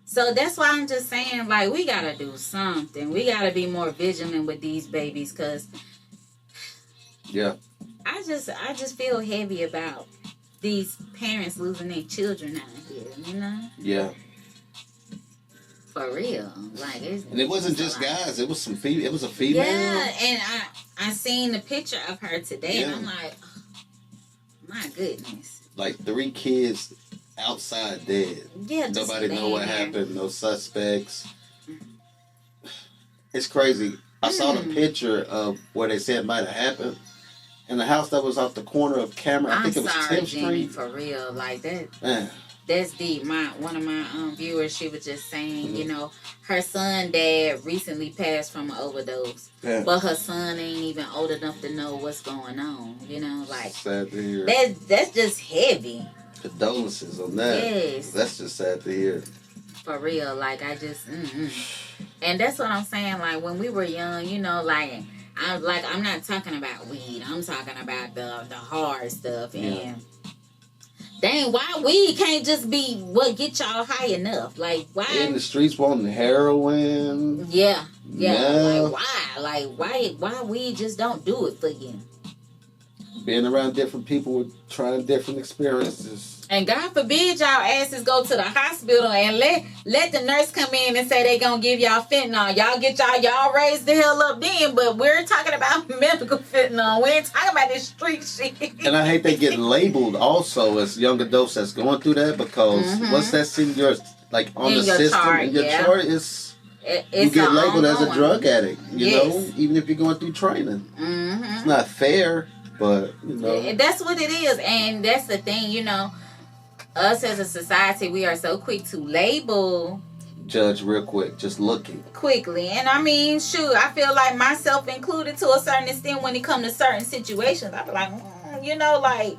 So that's why I'm just saying, like, we gotta do something. We gotta be more vigilant with these babies, cause I just feel heavy about these parents losing their children out here. Yeah. For real, like and it wasn't just guys. It was some female. It was a female. Yeah, and I seen the picture of her today, and I'm like, oh, my goodness. Like 3 kids outside dead. Yeah, nobody know what happened. No suspects. It's crazy. I saw the picture of where they said might have happened. In the house that was off the corner of Cameron. I think it was 10th Street. For real, like that. That's deep. One of my viewers, she was just saying, her son dad recently passed from an overdose, but her son ain't even old enough to know what's going on. Like sad to hear. That's just heavy. Condolences on that. Yes, that's just sad to hear. For real, like I just, and that's what I'm saying. Like when we were young, I'm not talking about weed. I'm talking about the hard stuff and. Dang, why weed can't just be what get y'all high enough? Like, why? In the streets wanting heroin. Yeah. Like, why? Like, why weed just don't do it for you? Being around different people with trying different experiences. And God forbid y'all asses go to the hospital and let the nurse come in and say they gonna give y'all fentanyl. Y'all get y'all raised the hell up then, but we're talking about medical fentanyl. We ain't talking about this street shit. And I hate they get labeled also as young adults that's going through that, because once that's in your, like, on the system, chart, in your chart, it's you get labeled as a drug addict, you know, even if you're going through training. It's not fair, but, that's what it is. And that's the thing, us as a society, we are so quick to label judge real quick, just looking. Quickly. And I mean, shoot, I feel like myself included to a certain extent when it comes to certain situations. I be like, like,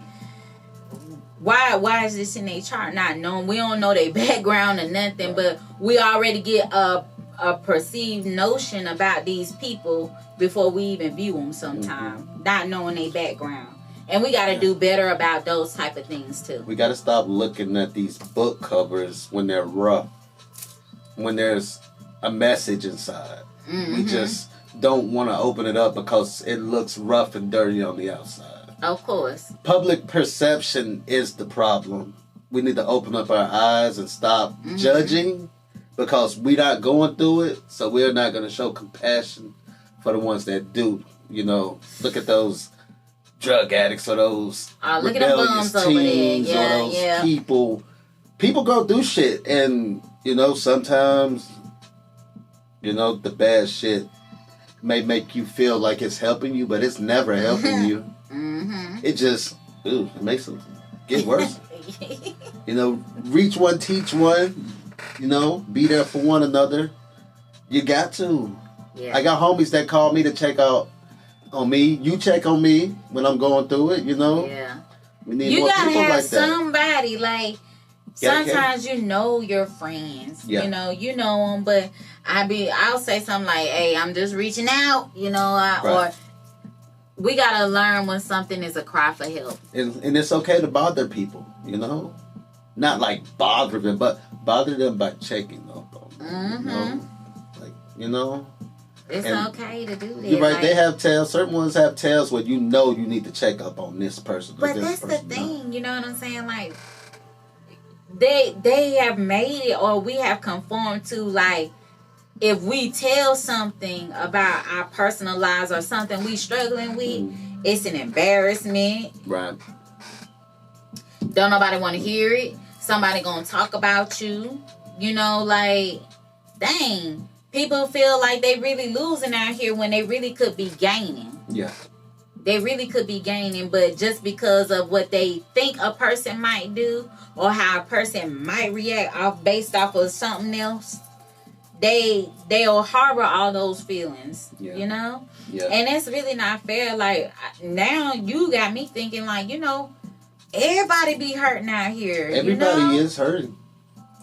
why is this in their chart? Not knowing. We don't know their background or nothing, but we already get a perceived notion about these people before we even view them sometimes, not knowing their background. And we got to do better about those type of things too. We got to stop looking at these book covers when they're rough, when there's a message inside. We just don't want to open it up because it looks rough and dirty on the outside. Of course. Public perception is the problem. We need to open up our eyes and stop judging because we're not going through it, so we're not going to show compassion for the ones that do. Look at those drug addicts or those rebellious teens or those people. People go through shit, and sometimes the bad shit may make you feel like it's helping you, but it's never helping you. It just it makes them get worse. Reach one, teach one. Be there for one another. You got to. I got homies that call me to check out on me. You check on me when I'm going through it, Yeah. We need more people have like that. Somebody, like, sometimes your friends. Yeah. You know them, but I'll say something like, hey, I'm just reaching out, Right. or we got to learn when something is a cry for help. And it's okay to bother people, Not like bother them, but bother them by checking up on them. It's okay to do that. You're right. They have tells. Certain ones have tells where you need to check up on this person. But that's the thing. You know what I'm saying? Like, they have made it, or we have conformed to, like, if we tell something about our personal lives or something we struggling with, it's an embarrassment. Right. Don't nobody want to hear it. Somebody gonna talk about you. Like, dang. People feel like they really losing out here when they really could be gaining. Yeah. They really could be gaining, but just because of what they think a person might do or how a person might react based off of something else, they'll harbor all those feelings. Yeah. Yeah. And it's really not fair. Like, now you got me thinking, like, everybody be hurting out here. Everybody is hurting.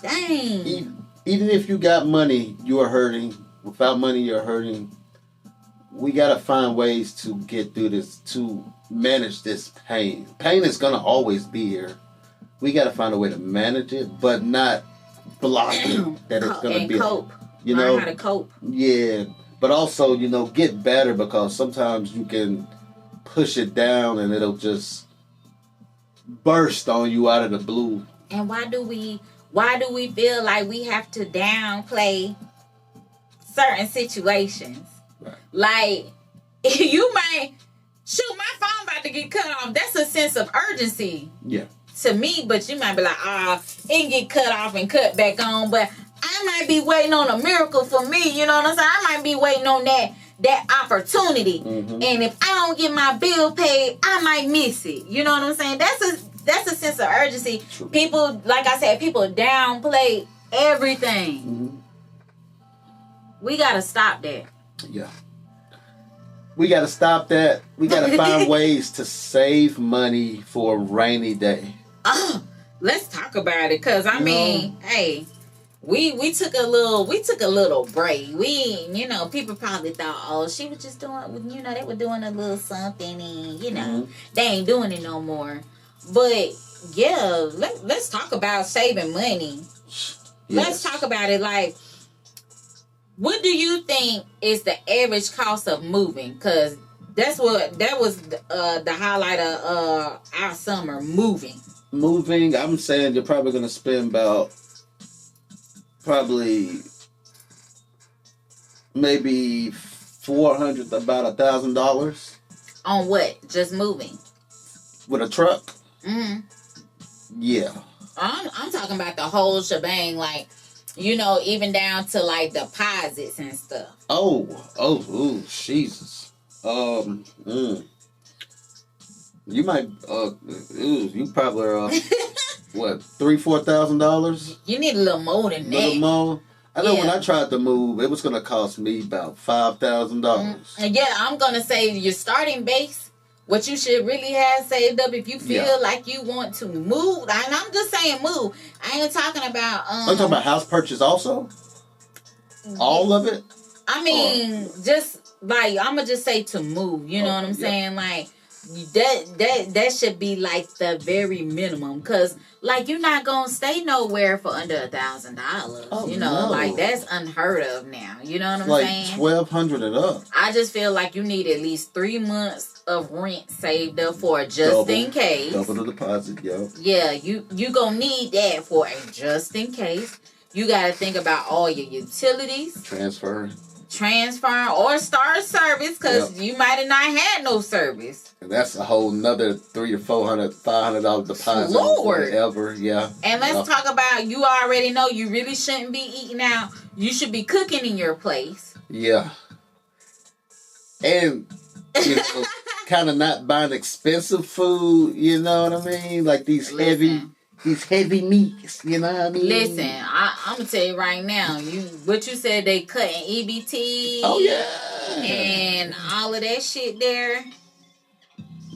Dang. Even if you got money, you are hurting. Without money, you're hurting. We got to find ways to get through this, to manage this pain. Pain is going to always be here. We got to find a way to manage it, but not block it that it's going to be. Cope. Learn how to cope. Yeah. But also, get better, because sometimes you can push it down and it'll just burst on you out of the blue. And why do we feel like we have to downplay certain situations? Right. Like, you might, shoot, my phone about to get cut off. That's a sense of urgency. Yeah. To me, but you might be like, it can get cut off and cut back on. But I might be waiting on a miracle for me. You know what I'm saying? I might be waiting on that opportunity. And if I don't get my bill paid, I might miss it. You know what I'm saying? That's a sense of urgency. True. People, like I said, people downplay everything. We got to stop that. Yeah. We got to stop that. We got to find ways to save money for a rainy day. Let's talk about it. Because, I mean, hey, we took a little break. People probably thought, she was just doing, they were doing a little something and, they ain't doing it no more. But, yeah, let's talk about saving money. Yes. Let's talk about it. Like, what do you think is the average cost of moving? Because that was the highlight of our summer, moving. Moving, I'm saying you're probably going to spend maybe $400, about $1,000. On what? Just moving? With a truck? Yeah. I'm talking about the whole shebang, like, even down to like deposits and stuff. Oh, Jesus. You might, you probably are, what, $3,000-$4,000? You need a little more than that. A little more. I know when I tried to move, it was going to cost me about $5,000. Yeah, I'm going to say your starting base, what you should really have saved up if you feel like you want to move. And I'm just saying move. I ain't talking about... I'm talking about house purchase also? All of it? I mean, just like, I'm going to just say to move. You know what I'm saying? Like... That should be like the very minimum, because like you're not gonna stay nowhere for under $1,000. You know, like that's unheard of now. You know what I'm saying? Like $1,200 and up. I just feel like you need at least 3 months of rent saved up for just in case. Double the deposit, yeah. You gonna need that for a just in case. You gotta think about all your utilities. Transfer Or start service, because you might have not had no service. And that's a whole nother $300 or $500 deposit. Lord. Whatever, And let's talk about, you already know you really shouldn't be eating out. You should be cooking in your place. Yeah. And, you know, kind of not buying expensive food, you know what I mean? Like these heavy meats, you know what I mean? Listen, I'm gonna tell you right now, what you said they cutting EBT. Oh yeah. And all of that shit there.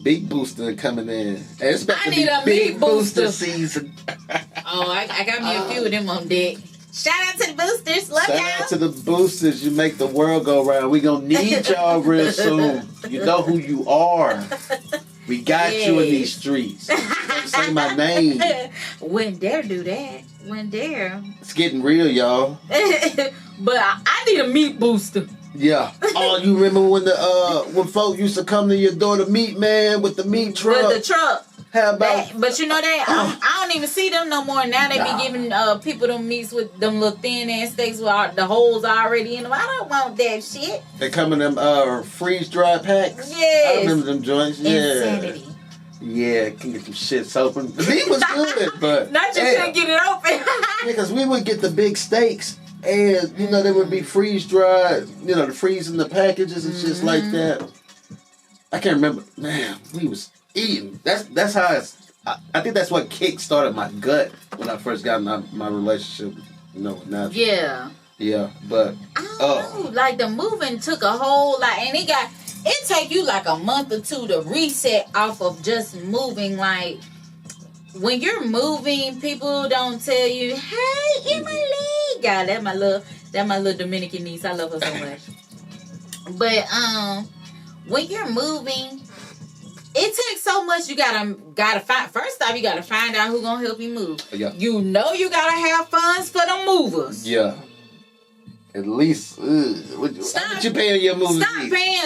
Big booster coming in. I need a big booster season. I got me a few of them on deck. Shout out to the boosters. Love y'all. Shout out to the boosters. You make the world go round. We gonna need y'all real soon. You know who you are. We got you in these streets. Say my name. Wouldn't dare do that. Wouldn't dare. It's getting real, y'all. But I need a meat booster. Yeah. Oh, you remember when folk used to come to your door to meet, man, with the meat truck? With the truck. How about? But you know I don't even see them no more. Now they be giving people them meats with them little thin ass steaks with the holes already in them. I don't want that shit. They come in them freeze dry packs. Yes. I remember them joints. Yeah. Insanity. Yeah, can get some shits open. The meat was good, but not you couldn't get it open. Because we would get the big steaks. And, you know, they would be freeze-dried, you know, the freeze in the packages and shit like that. I can't remember. Man, we was eating. That's how I think that's what kick-started my gut when I first got in my relationship, you know, with Natural. Yeah. Yeah, but... I don't know. Like, the moving took a whole lot. And it take you like a month or two to reset off of just moving. Like, when you're moving, people don't tell you, hey, in my leg. God, that my little Dominican niece. I love her so much. But when you're moving, it takes so much. You gotta find. First off, you gotta find out who's gonna help you move. Yeah. You know you gotta have funds for the movers. Yeah. At least, what you paying your movers?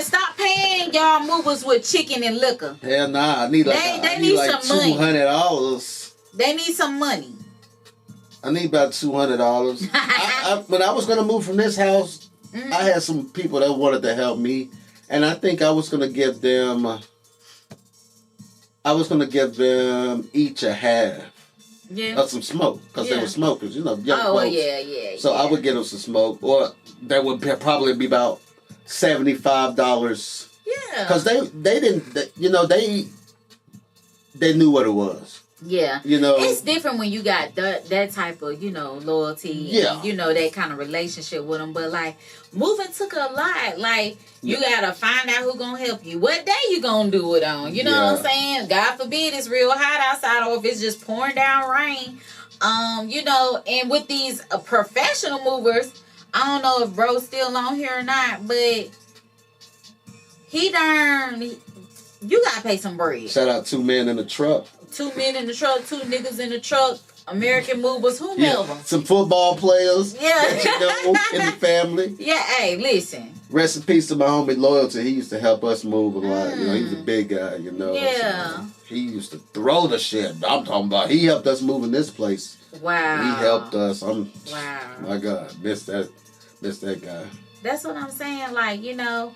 Stop paying y'all movers with chicken and liquor. Hell nah, I need like some money. $200. They need some money. I need about $200. When I was gonna move from this house, I had some people that wanted to help me, and I think I was gonna give them each a half of some smoke, because they were smokers, you know, young folks. Yeah. So I would get them some smoke, or that would probably be about $75. Yeah, because they didn't, you know, they knew what it was. Yeah. You know, it's different when you got that type of, you know, loyalty and, you know, that kind of relationship with them. But, like, moving took a lot. Like, you got to find out who's going to help you. What day you going to do it on? You know what I'm saying? God forbid it's real hot outside, or if it's just pouring down rain. You know, and with these professional movers, I don't know if bro's still on here or not, but you got to pay some bread. Shout out 2 men in the truck. 2 men in the truck, 2 niggas in the truck, American movers, whomever. Some football players. Yeah. That you know, in the family. Yeah, hey, listen. Rest in peace to my homie Loyalty. He used to help us move a lot. You know, he was a big guy, you know. Yeah. So he used to throw the shit. I'm talking about, he helped us move in this place. Wow. He helped us. Wow. My God, miss that guy. That's what I'm saying. Like, you know,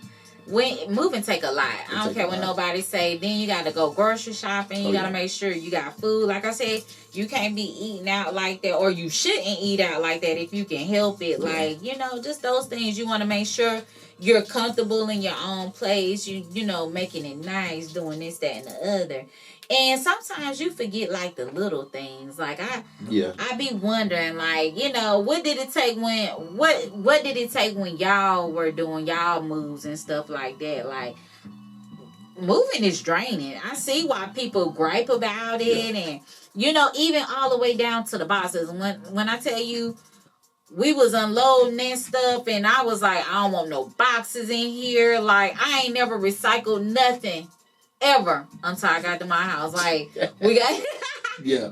when moving take a lot. I don't care what nobody say. Then you got to go grocery shopping. You got to make sure you got food. Like I said, you can't be eating out like that, or you shouldn't eat out like that if you can help it. Yeah. Like, you know, just those things. You want to make sure you're comfortable in your own place. You know, making it nice, doing this, that, and the other. And sometimes you forget like the little things. Like I be wondering, like, you know, what did it take when y'all were doing y'all moves and stuff like that? Like, moving is draining. I see why people gripe about it, and you know, even all the way down to the boxes. When I tell you, we was unloading that stuff, and I was like, I don't want no boxes in here. Like, I ain't never recycled nothing ever until I got to my house. Like, we got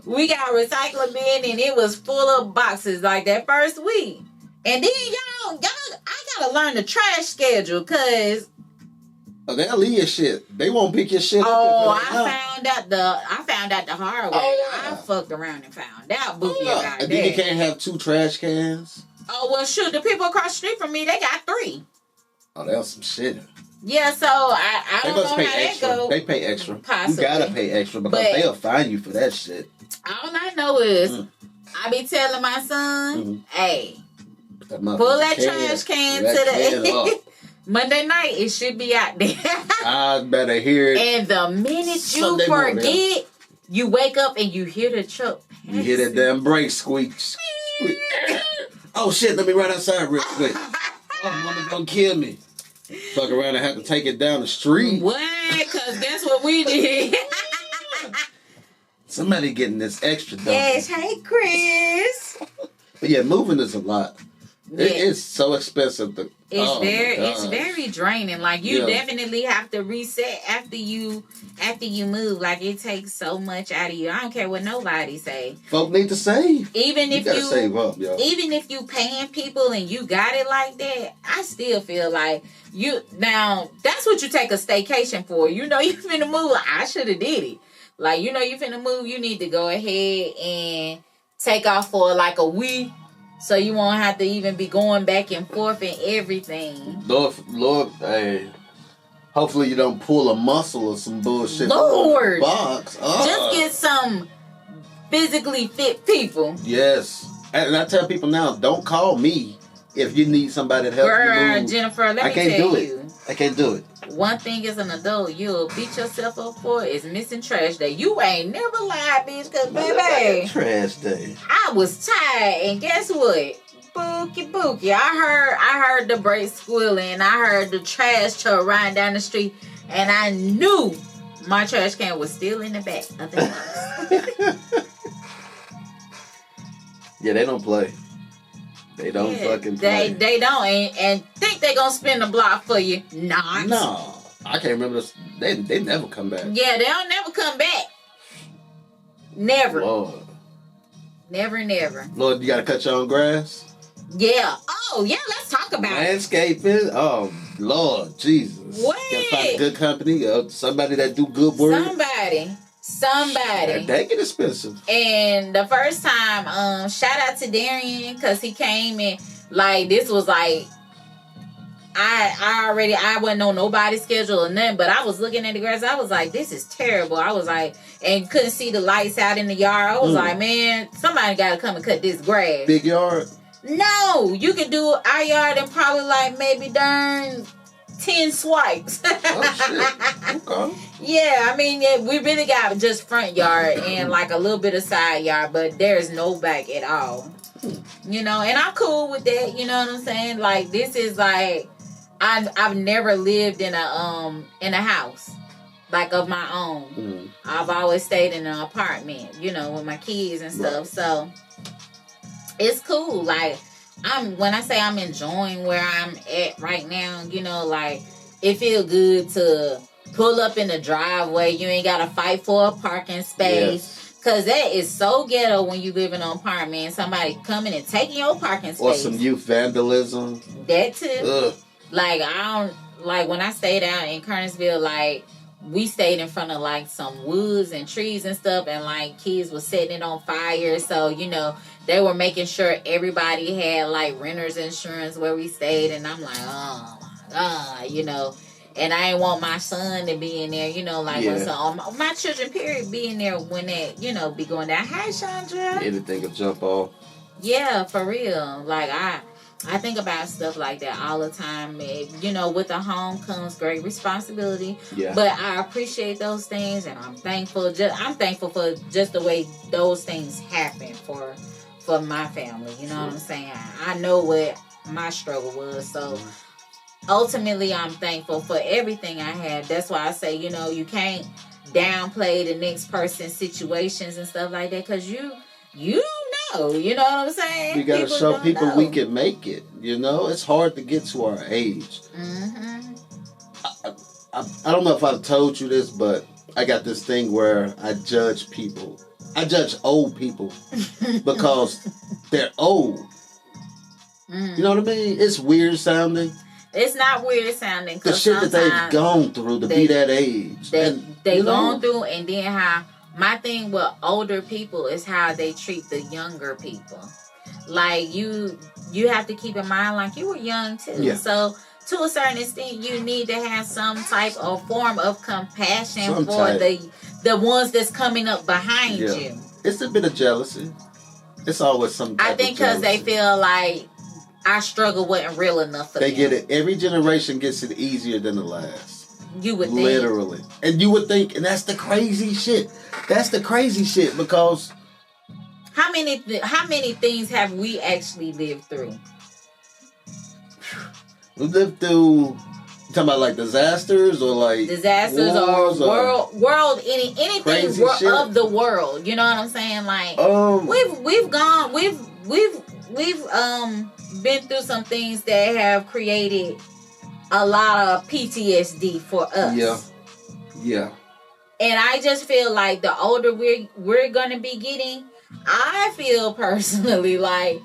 we got a recycling bin, and it was full of boxes like that first week. And then y'all, I gotta learn the trash schedule, cause they'll leave your shit. They won't pick your shit up. I found out the hard way. I fucked around and found out about that. And then you can't have 2 trash cans. Oh well, shoot. The people across the street from me, they got 3. Oh, that was some shit. Yeah, so I don't know how that go. They pay extra. Possibly. You gotta pay extra because they'll fine you for that shit. All I know is I be telling my son, hey, pull that trash can to the Monday night, it should be out there. I better hear it. And the minute you forget, you wake up and you hear the truck. You hear that damn brake squeak. Squeak. Oh shit, let me run outside real quick. Oh, mama's gonna kill me. Fuck around and have to take it down the street. What? Because that's what we did. Somebody getting this extra done. Yes, hey Chris. But yeah, moving is a lot. Yeah. It's so expensive. It's very draining. Like you definitely have to reset after you move. Like it takes so much out of you. I don't care what nobody say. Folk need to save. Even if you save up, y'all. Even if you paying people and you got it like that, I still feel like now that's what you take a staycation for. You know you finna move. Like, I should have did it. Like you know you finna move. You need to go ahead and take off for like a week. So you won't have to even be going back and forth and everything. Lord, hey. Hopefully you don't pull a muscle or some bullshit. Lord. Box. Just get some physically fit people. Yes. And I tell people now, don't call me if you need somebody to help you move. Jennifer, let me tell you. I can't do it. One thing as an adult you'll beat yourself up for is missing trash day. You ain't never lied, bitch, because baby. Trash day. I was tired, and guess what? Bookie. I heard the brakes squealing. I heard the trash truck riding down the street, and I knew my trash can was still in the back of the house. Yeah, they don't play. They don't fucking play. They don't, and think they gonna spin the block for you. Not. No, I can't remember this. They never come back. Yeah, they don't never come back. Never. Lord. Never. Lord, you gotta cut your own grass? Yeah. Oh, yeah, let's talk about landscaping. Oh, Lord, Jesus. What? You gotta find a good company, somebody that do good work. Somebody. That get expensive. And the first time, shout out to Darian, because he came and, like, this was like, I wasn't on nobody's schedule or nothing, but I was looking at the grass. I was like, this is terrible. I was like, and couldn't see the lights out in the yard. I was like, man, somebody got to come and cut this grass. Big yard? No, you can do our yard in probably like maybe darn 10 swipes. Oh, shit. Okay. Yeah, I mean, we really got just front yard and like a little bit of side yard, but there's no back at all. You know, and I'm cool with that. You know what I'm saying? Like, this is like, I've never lived in a house like of my own. I've always stayed in an apartment, you know, with my kids and stuff. Right. So it's cool. Like, when I say I'm enjoying where I'm at right now, you know, like, it feels good to pull up in the driveway. You ain't got to fight for a parking space. Yes. Because that is so ghetto when you live in an apartment and somebody coming and taking your parking space. Or some youth vandalism. That too. Ugh. Like, when I stayed out in Kernersville, like, we stayed in front of, like, some woods and trees and stuff, and, like, kids was setting it on fire. So, you know, they were making sure everybody had, like, renter's insurance where we stayed. And I'm like, oh, my God, you know. And I didn't want my son to be in there, you know, like, my children, period, be in there when that, you know, be going down. Hi, Chandra. Anything could jump off. Yeah, for real. Like, I think about stuff like that all the time. You know, with a home comes great responsibility. Yeah. But I appreciate those things, and I'm thankful. I'm thankful for just the way those things happen for my family. You know what I'm saying? I know what my struggle was, so ultimately, I'm thankful for everything I had. That's why I say, you know, you can't downplay the next person's situations and stuff like that, because you know what I'm saying? We gotta show people we can make it. You know, it's hard to get to our age. Mm-hmm. I don't know if I've told you this, but I got this thing where I judge people. I judge old people because they're old. You know what I mean? It's weird sounding. It's not weird sounding. The shit that they've gone through to be that age. They gone through, and then how my thing with older people is how they treat the younger people. Like you have to keep in mind, like you were young too. Yeah. So to a certain extent, you need to have some type of form of compassion for the ones that's coming up behind you. It's a bit of jealousy. It's always some type I think because they feel like our struggle wasn't real enough for them. They get it. Every generation gets it easier than the last. You would think. Literally. And you would think, and that's the crazy shit. That's the crazy shit, because how many things have we actually lived through? We lived through, talking about like disasters or like wars or world anything of the world. You know what I'm saying? Like we've been through some things that have created a lot of PTSD for us. Yeah. And I just feel like the older we're gonna be getting, I feel personally like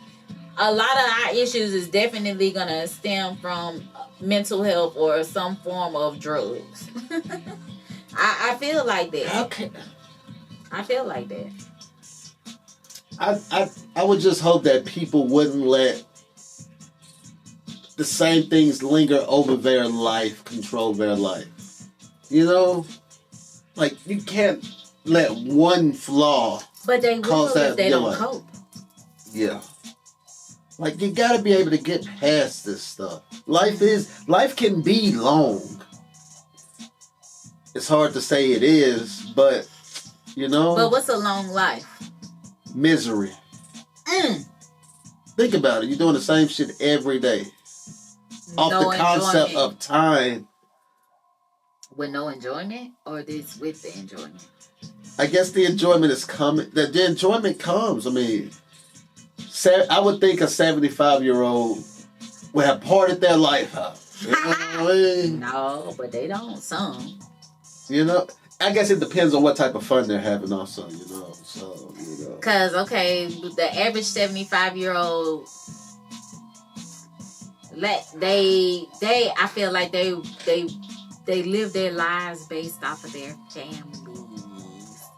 a lot of our issues is definitely gonna stem from mental health or some form of drugs. I feel like that. Okay. I feel like that. I would just hope that people wouldn't let the same things linger over their life, control their life. You know? Like, you can't let one flaw but they will if they don't cope. Yeah. Like, you gotta be able to get past this stuff. Life can be long. It's hard to say it is, but, you know. But what's a long life? Misery. Think about it. You're doing the same shit every day. Off the concept of time. With no enjoyment, or this with the enjoyment? I guess the enjoyment is coming. The enjoyment comes. I mean, I would think a 75-year-old would have partied their life out. You know what I mean? No, but they don't. Some. You know, I guess it depends on what type of fun they're having also, you know. So, you know. Because, okay, the average 75-year-old, I feel like they live their lives based off of their families.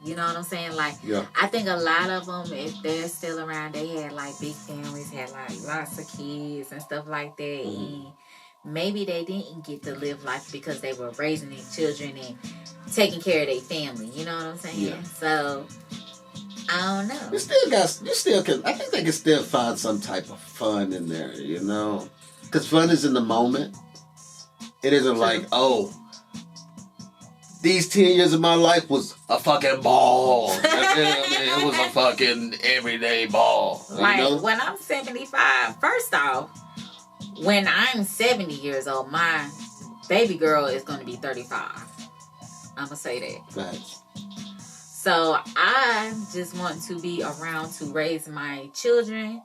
You know what I'm saying? Like, I think a lot of them, if they're still around, they had like big families, had like lots of kids and stuff like that. And maybe they didn't get to live life because they were raising their children and taking care of their family. You know what I'm saying? Yeah. So, I don't know. I think they can still find some type of fun in there, you know? Because fun is in the moment. It isn't like, oh, these 10 years of my life was a fucking ball. It was a fucking everyday ball. Like, you know? when I'm 75, first off, when I'm 70 years old, my baby girl is going to be 35. I'm going to say that. Right. So, I just want to be around to raise my children,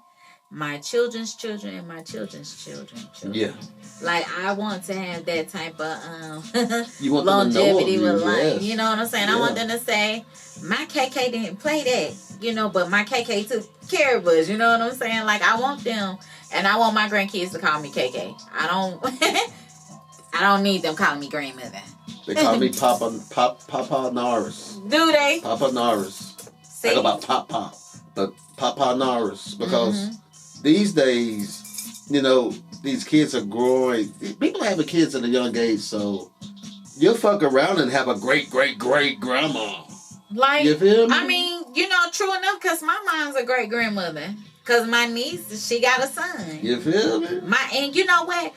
my children's children, and my children's children. Yeah. Like, I want to have that type of longevity with life. Yes. You know what I'm saying? Yeah. I want them to say, my KK didn't play that, you know, but my KK took care of us. You know what I'm saying? Like, I want them, and I want my grandkids to call me KK. I don't need them calling me grandmother. They call me Papa Norris. Do they? Papa Norris. See? I go by Papa, but Papa Norris, because these days, you know, these kids are growing. People are having kids at a young age, so you'll fuck around and have a great grandma. Like, you feel me? I mean, you know, true enough, because my mom's a great grandmother. Cause my niece, she got a son. You feel me? And you know what?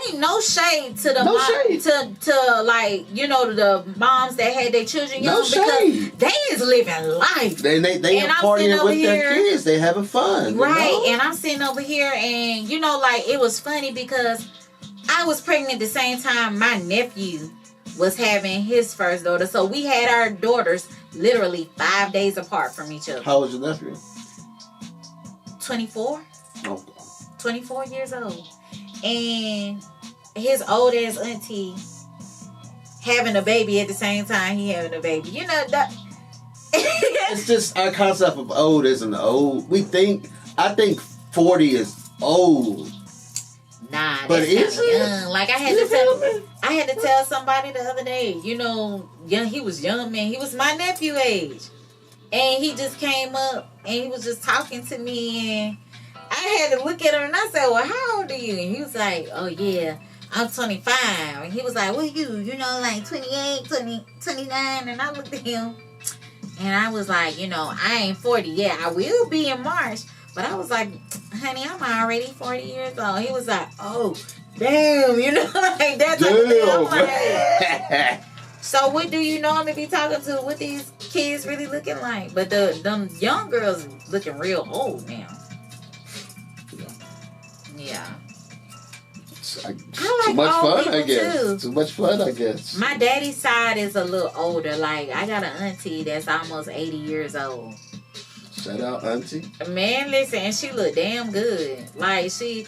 Ain't no shade to the shade. to like, you know, the moms that had their children young, because they is living life. They are partying with their kids. They having fun. Right. You know? And I'm sitting over here, and you know, like, it was funny because I was pregnant at the same time my nephew was having his first daughter. So we had our daughters literally 5 days apart from each other. How old was your nephew? 24. Oh. 24 years old. And his old ass auntie having a baby at the same time he having a baby. You know, that it's just our concept of old isn't old. I think 40 is old. Nah, but it's young. Like I had to tell somebody the other day, you know, he was young, man. He was my nephew age. And he just came up and he was just talking to me, and I had to look at him and I said, well, how old are you? And he was like, oh yeah, I'm 25. And he was like, what are you? You know, like 28, 29. And I looked at him and I was like, you know, I ain't 40 yet. I will be in March. But I was like, honey, I'm already 40 years old. He was like, oh, damn, you know, like that type of thing. I'm like, so what do you normally be talking to? What these kids really looking like? But them young girls looking real old now. Yeah. Too much fun, I guess. Too much fun, I guess. My daddy's side is a little older. Like, I got an auntie that's almost 80 years old. Shout out, auntie. Man, listen, and she look damn good. Like she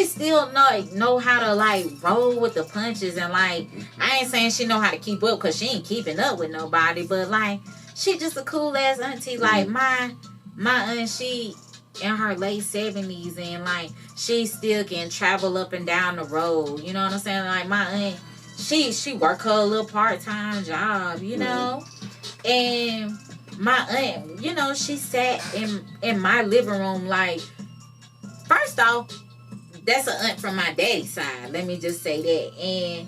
still know how to like roll with the punches, and like I ain't saying she know how to keep up, because she ain't keeping up with nobody, but like she just a cool ass auntie. Like my aunt, she in her late 70s, and like she still can travel up and down the road. You know what I'm saying? Like my aunt, she work her little part-time job, you know, and my aunt, you know, she sat in my living room. Like, first off, that's an aunt from my daddy's side. Let me just say that. And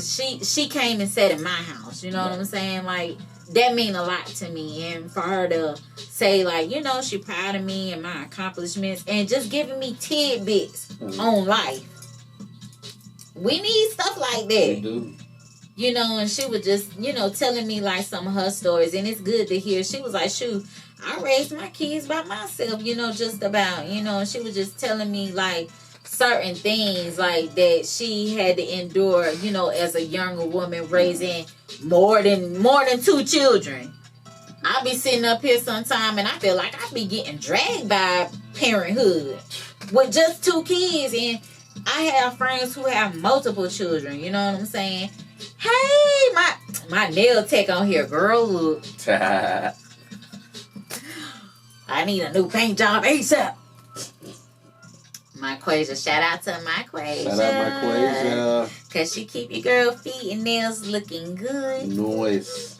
she came and sat in my house. You know what I'm saying? Like, that mean a lot to me. And for her to say, like, you know, she proud of me and my accomplishments, and just giving me tidbits on life. We need stuff like that. We do. You know, and she was just, you know, telling me like some of her stories, and it's good to hear. She was like, shoot, I raised my kids by myself, you know, just about, you know, and she was just telling me like certain things like that she had to endure, you know, as a younger woman raising more than 2 children. I be sitting up here sometime and I feel like I be getting dragged by parenthood with just 2 kids, and I have friends who have multiple children, you know what I'm saying? Hey, my nail tech on here, girl. Look. I need a new paint job ASAP. My Quasia. Shout out to my Quasia. Shout out my Quasia. Because she keep your girl feet and nails looking good. Noise.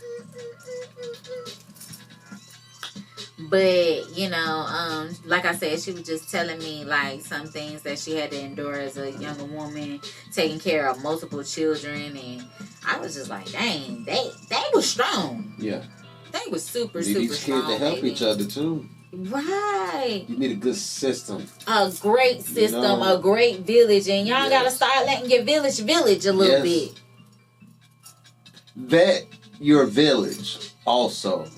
But, you know, like I said, she was just telling me, like, some things that she had to endure as a younger woman, taking care of multiple children, and I was just like, dang, they were strong. Yeah. They were super strong. These kids to help each other, too. Right. You need a good system. A great system, you know? A great village, and y'all gotta start letting your village a little bit. Vet your village, also.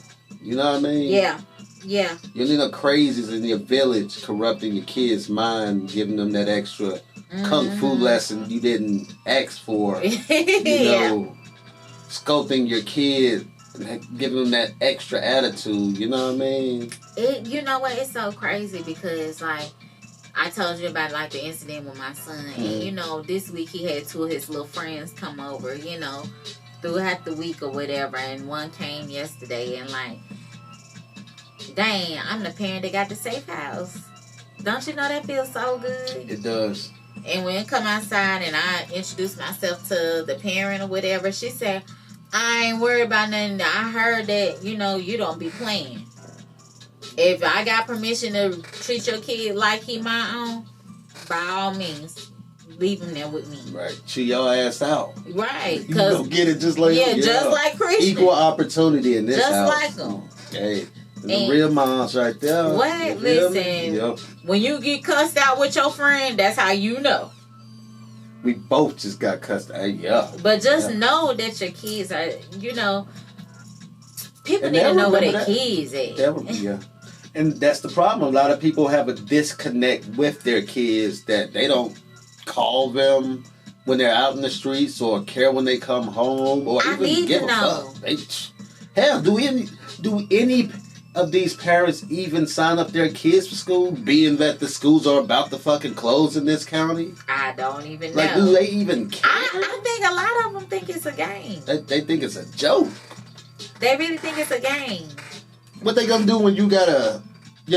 You know what I mean? Yeah. Yeah. You need no crazies in your village corrupting your kids' mind, giving them that extra kung fu lesson you didn't ask for. You know, sculpting your kid, giving them that extra attitude. You know what I mean? You know what? It's so crazy because, like, I told you about, like, the incident with my son. And, you know, this week he had 2 of his little friends come over, you know, throughout the week or whatever. And one came yesterday, and, like, dang, I'm the parent that got the safe house. Don't you know that feels so good? It does. And when I come outside and I introduce myself to the parent or whatever, she said, I ain't worried about nothing. I heard that, you know, you don't be playing. If I got permission to treat your kid like he my own, by all means, leave him there with me. Right. Chew your ass out. Right. You don't get it just like just like Christian. Equal opportunity in this house. Just like him. Hey. The real moms right there. What? Listen, yep. When you get cussed out with your friend, that's how you know. We both just got cussed out. Yeah. But just know that your kids are, people need to know where their kids at. Yeah. And that's the problem. A lot of people have a disconnect with their kids that they don't call them when they're out in the streets or care when they come home or even give a fuck. Hell, do any of these parents even sign up their kids for school, being that the schools are about to fucking close in this county? I don't even know. Do they even care? I think a lot of them think it's a game. They think it's a joke. They really think it's a game. What they gonna do when your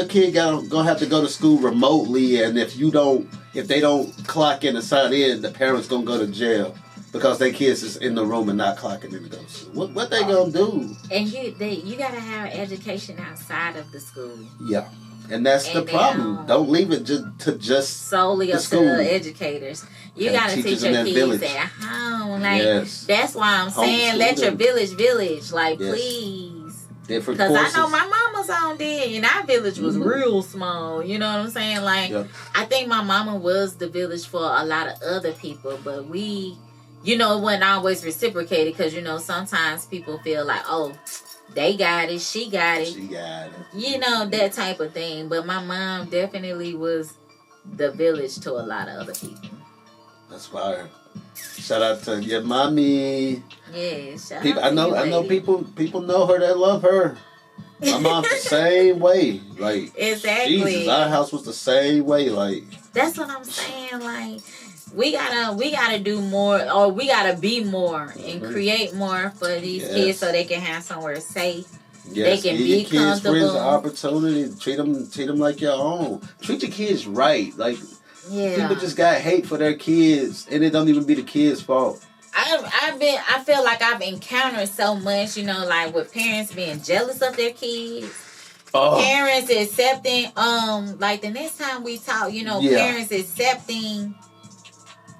kid gonna have to go to school remotely, and if they don't clock in and sign in, the parents gonna go to jail because their kids is in the room and not clocking in to go to school. What they gonna do? And you gotta have education outside of the school. Yeah, and that's the problem. Don't leave it just solely up to the educators. You gotta teach your kids at home. That's why I'm saying let your village. Like, please. Different courses. Because I know my mama's on there, and our village was real small. You know what I'm saying? Like, I think my mama was the village for a lot of other people, but we, it wasn't always reciprocated because, sometimes people feel like, oh, they got it, she got it. That type of thing. But my mom definitely was the village to a lot of other people. That's fire. Shout out to your mommy. Yeah, shout people, out to you, I know people know her that love her. My mom's the same way. Like, exactly. Jesus, our house was the same way. Like, that's what I'm saying. Like, we gotta do more, or we gotta be more and create more for these kids so they can have somewhere safe. Yes, they can be kids comfortable. Friends an opportunity. Treat them like your own. Treat your kids right. Like. Yeah. People just got hate for their kids, and it don't even be the kids' fault. I feel like I've encountered so much, like with parents being jealous of their kids. Parents accepting, like the next time we talk, parents accepting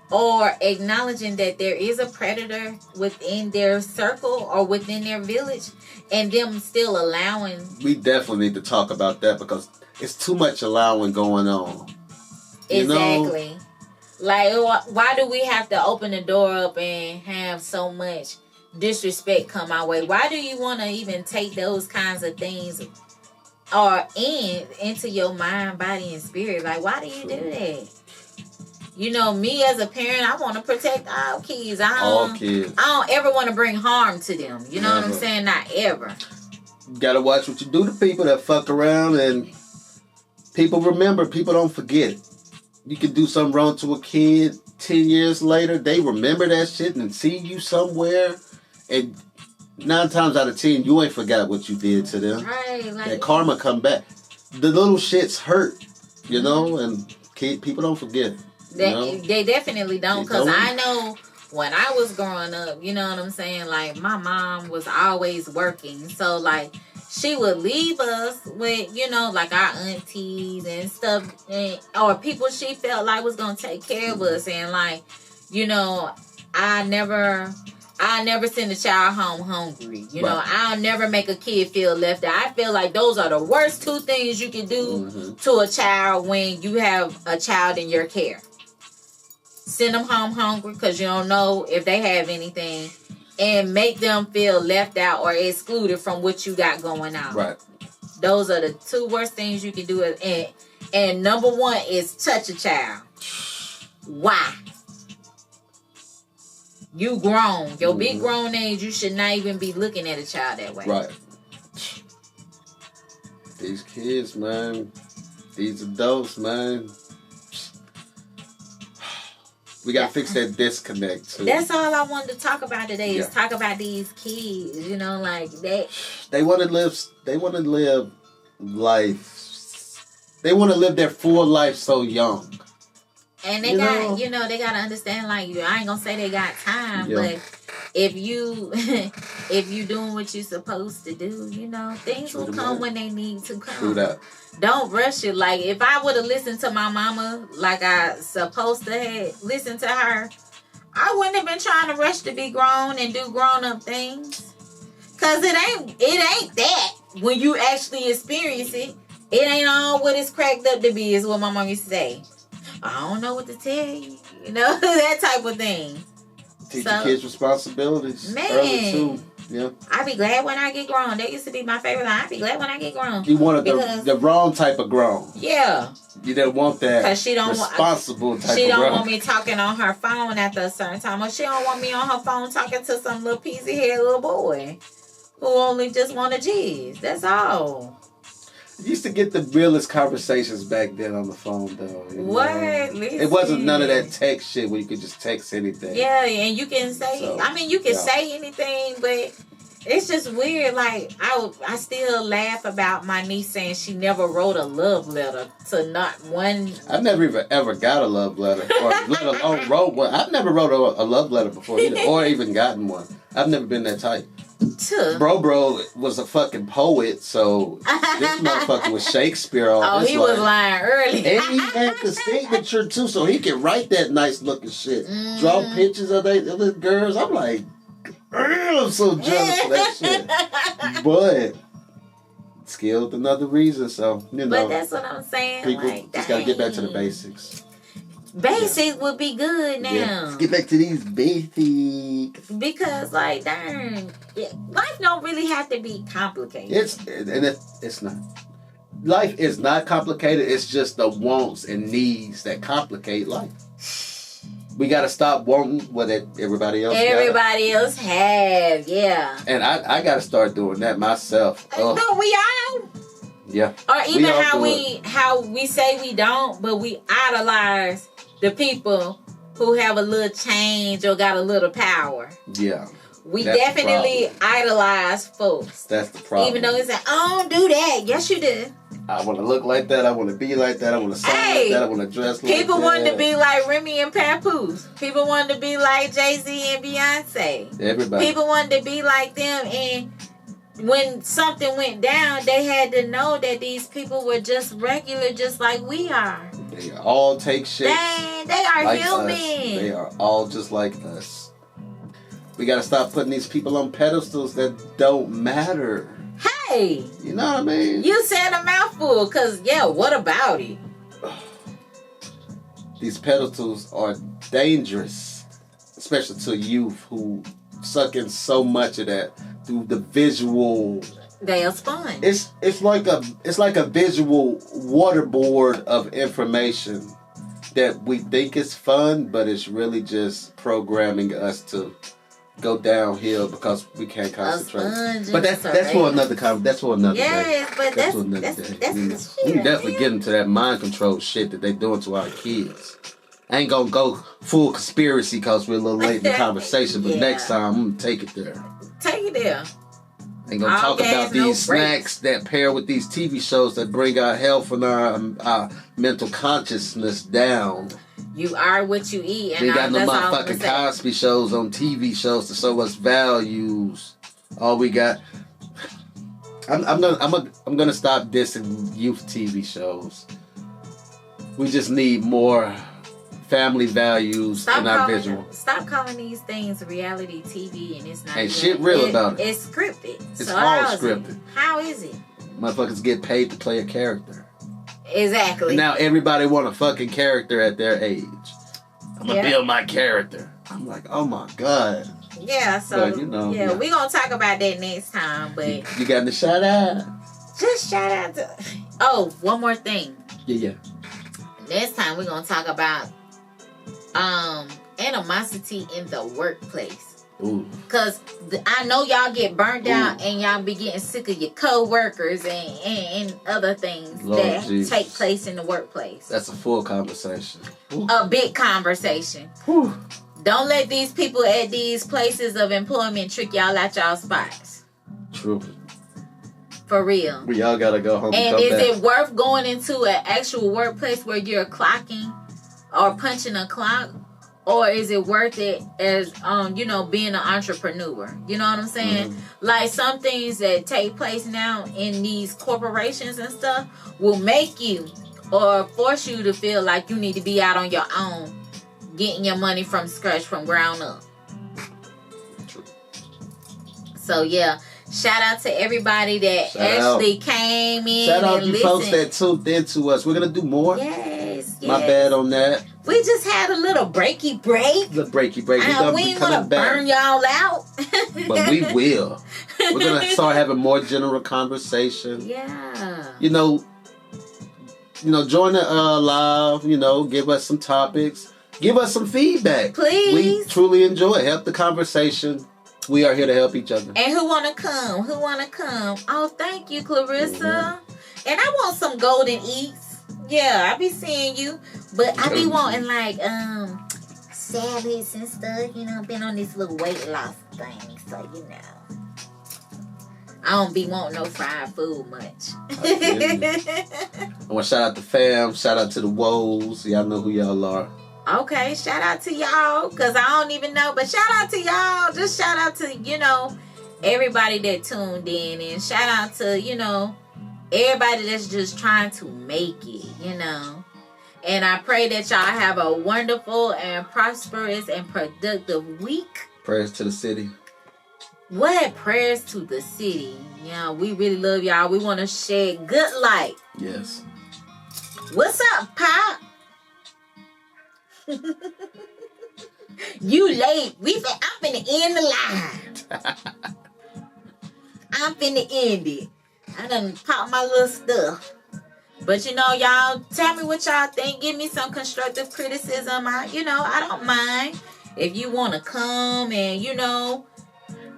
or acknowledging that there is a predator within their circle or within their village, and them still allowing. We definitely need to talk about that because it's too much allowing going on. Exactly. Like, why do we have to open the door up and have so much disrespect come our way? Why do you want to even take those kinds of things or into your mind, body, and spirit? Like, why do you do that? Me as a parent, I want to protect all kids. All kids. I don't ever want to bring harm to them. You know what I'm saying? Not ever. You gotta watch what you do to people that fuck around, and people remember. People don't forget. You can do something wrong to a kid 10 years later. They remember that shit and see you somewhere. And 9 times out of 10, you ain't forgot what you did to them. Right. Like, that karma come back. The little shits hurt, and people don't forget. They definitely don't. Because I know when I was growing up, you know what I'm saying? Like, my mom was always working. So, like, she would leave us with, like our aunties and stuff, or people she felt like was gonna take care of us. And like, I never send a child home hungry. I'll never make a kid feel left out. I feel like those are the worst 2 things you can do to a child when you have a child in your care. Send them home hungry because you don't know if they have anything. And make them feel left out or excluded from what you got going on. Right. Those are the 2 worst things you can do. And number 1 is touch a child. Why? You grown. Your big grown age, you should not even be looking at a child that way. Right. These kids, man. These adults, man. We gotta fix that disconnect too. That's all I wanted to talk about today. Is talk about these kids. Like that. They want to live. They want to live life. They want to live their full life so young. And they got, they gotta understand. Like, I ain't gonna say they got time, but if you doing what you're supposed to do, things will come when they need to come. True that. Don't rush it. Like, if I would have listened to my mama like I supposed to have listened to her, I wouldn't have been trying to rush to be grown and do grown up things. Cause it ain't that. when you actually experience it, it ain't all what it's cracked up to be, is what my mom used to say. I don't know what to tell you. You know, that type of thing. Teach your kids responsibilities. Man. Early too. Yeah. I be glad when I get grown. That used to be my favorite line. I be glad when I get grown. You wanted the wrong type of grown. Yeah. You didn't want that type of grown. She don't want me talking on her phone after a certain time. Or she don't want me on her phone talking to some little peasy head little boy who only just want to jizz. That's all. You used to get the realest conversations back then on the phone, though. What? It wasn't none of that text shit where you could just text anything. Yeah, and you can say, you can say anything, but it's just weird. Like, I still laugh about my niece saying she never wrote a love letter to not one. I never even ever got a love letter, or let alone wrote one. I've never wrote a love letter before either, or even gotten one. I've never been that type. Bro was a fucking poet, so this motherfucker was Shakespeare. He was lying early. And he had the signature too, so he could write that nice looking shit. Draw pictures of the girls. I'm like, I'm so jealous of that shit. But skilled another reason, so you know. But that's what I'm saying. People like, just gotta get back to the basics. Basics would be good now. Yeah. Let's get back to these basics. Because, like, darn, life don't really have to be complicated. It's not. Life is not complicated. It's just the wants and needs that complicate life. We gotta stop wanting what everybody else else have, yeah. And I gotta start doing that myself. No, we all. Yeah. Or even how we say we don't, but we idolize the people who have a little change or got a little power. Yeah. We definitely idolize folks. That's the problem. Even though it's like, I don't do that. Yes, you do. I want to look like that. I want to be like that. I want to sound like that. I want to dress like that. People wanted to be like Remy and Papoose. People wanted to be like Jay-Z and Beyonce. Everybody. People wanted to be like them. And when something went down, they had to know that these people were just regular, just like we are. They all take shit. They are like human. Us. They are all just like us. We got to stop putting these people on pedestals that don't matter. Hey. You know what I mean? You said a mouthful, because, what about it? These pedestals are dangerous, especially to youth who suck in so much of that through the visual. They are fun. It's like a visual waterboard of information that we think is fun, but it's really just programming us to go downhill because we can't concentrate. But that's for another that's for another day. Yes, but that's we can definitely get into that mind control shit that they doing to our kids. I ain't gonna go full conspiracy because we're a little late in the conversation, but next time I'm gonna take it there. Take it there. Ain't gonna talk about these snacks that pair with these TV shows that bring our health and our mental consciousness down. You are what you eat. And we got no motherfucking Cosby shows on TV shows to show us values. All we got. I'm gonna stop dissing youth TV shows. We just need more family values in our visual. Stop calling these things reality TV, and it's not. Ain't shit real about it. It's scripted. It's all scripted. How is it? Motherfuckers get paid to play a character. Exactly. And now everybody want a fucking character at their age. I'm gonna build my character. I'm like, oh my god. Yeah. So but, we gonna talk about that next time. But you got the shout out. Just shout out to. Oh, one more thing. Yeah. Next time we're gonna talk about animosity in the workplace. Ooh. Cause I know y'all get burnt out and y'all be getting sick of your co-workers and other things take place in the workplace. That's a full conversation. Ooh. A big conversation. Ooh. Don't let these people at these places of employment trick y'all out y'all spots. True. For real. We all gotta go home. And is it worth going into an actual workplace where you're clocking or punching a clock? Or is it worth it as, being an entrepreneur? You know what I'm saying? Mm-hmm. Like some things that take place now in these corporations and stuff will make you or force you to feel like you need to be out on your own, getting your money from scratch, from ground up. True. So, Shout out to everybody that actually came in. Shout out and you listened. folks that tuned in to us. We're going to do more. Yes. My bad on that. We just had a little breaky break. The breaky break. We ain't want to burn y'all out. But we will. We're going to start having more general conversation. Yeah. Join the live, give us some topics. Give us some feedback. Please. We truly enjoy it. Help the conversation. We are here to help each other. And who want to come? Oh, thank you, Clarissa. Mm-hmm. And I want some golden eats. Yeah, I be seeing you. But I be wanting like salads and stuff. Been on this little weight loss thing. So, I don't be wanting no fried food much. I want to shout out the fam. Shout out to the Woes. Y'all know who y'all are. Okay, shout out to y'all, because I don't even know, but shout out to y'all. Just shout out to, everybody that tuned in, and shout out to, everybody that's just trying to make it, And I pray that y'all have a wonderful and prosperous and productive week. Prayers to the city. What? Prayers to the city. We really love y'all. We want to shed good light. Yes. What's up, Pop? You late. I'm finna end the line. I'm finna end it. I done pop my little stuff. But y'all tell me what y'all think. Give me some constructive criticism. I don't mind. If you want to come and,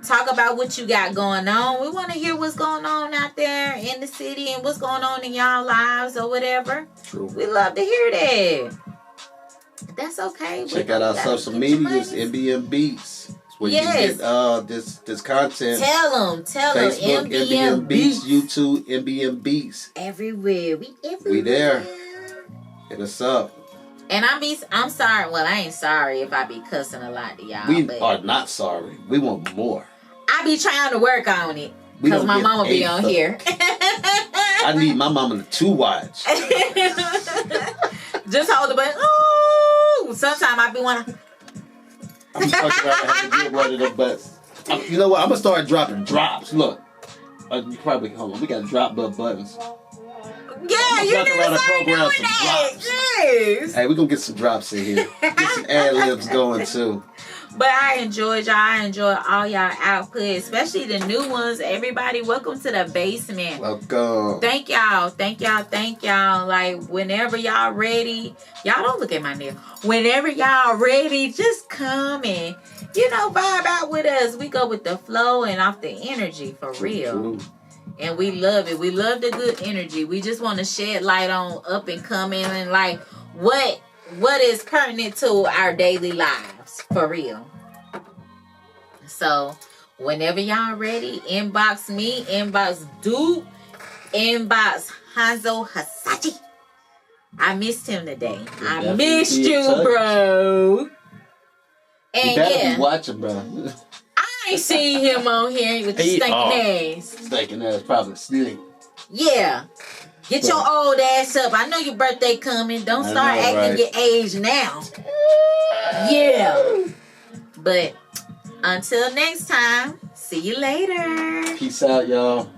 talk about what you got going on. We want to hear what's going on out there in the city and what's going on in y'all lives or whatever. True. We love to hear that. That's okay. Check out our social medias, MBM Beats. Where you can get this content. Tell them. Facebook, MBM Beats. YouTube, MBM Beats. Everywhere. We there. Hit us up. And I'm sorry. Well, I ain't sorry if I be cussing a lot to y'all. We are not sorry. We want more. I be trying to work on it. Because my mama be on here. I need my mama to watch. Just hold the button. Ooh. Sometimes I be wanna. I'm fucking around and have to get one of them butts. You know what? I'm gonna start dropping drops. Look, you probably hold on. We got drop buttons. Yeah, you need to start doing that. Yes. Hey, we're gonna get some drops in here. Get some ad libs going too. But I enjoyed y'all. I enjoy all y'all output, especially the new ones. Everybody, welcome to the basement. Welcome. Thank y'all. Like, whenever y'all ready, y'all don't look at my nail. Whenever y'all ready, just come and, vibe out with us. We go with the flow and off the energy, for real. True. And we love it. We love the good energy. We just want to shed light on up and coming and like what is pertinent to our daily lives, for real. So whenever y'all ready, inbox me, inbox Duke, inbox Hanzo Hasachi. I missed him today. I missed you, bro. And you better be watching, bro. I ain't seen him on here with his stinking ass. Stinking ass, probably stink. Yeah. Get your old ass up. I know your birthday coming. Don't start acting your age now. Yeah. But until next time, see you later. Peace out, y'all.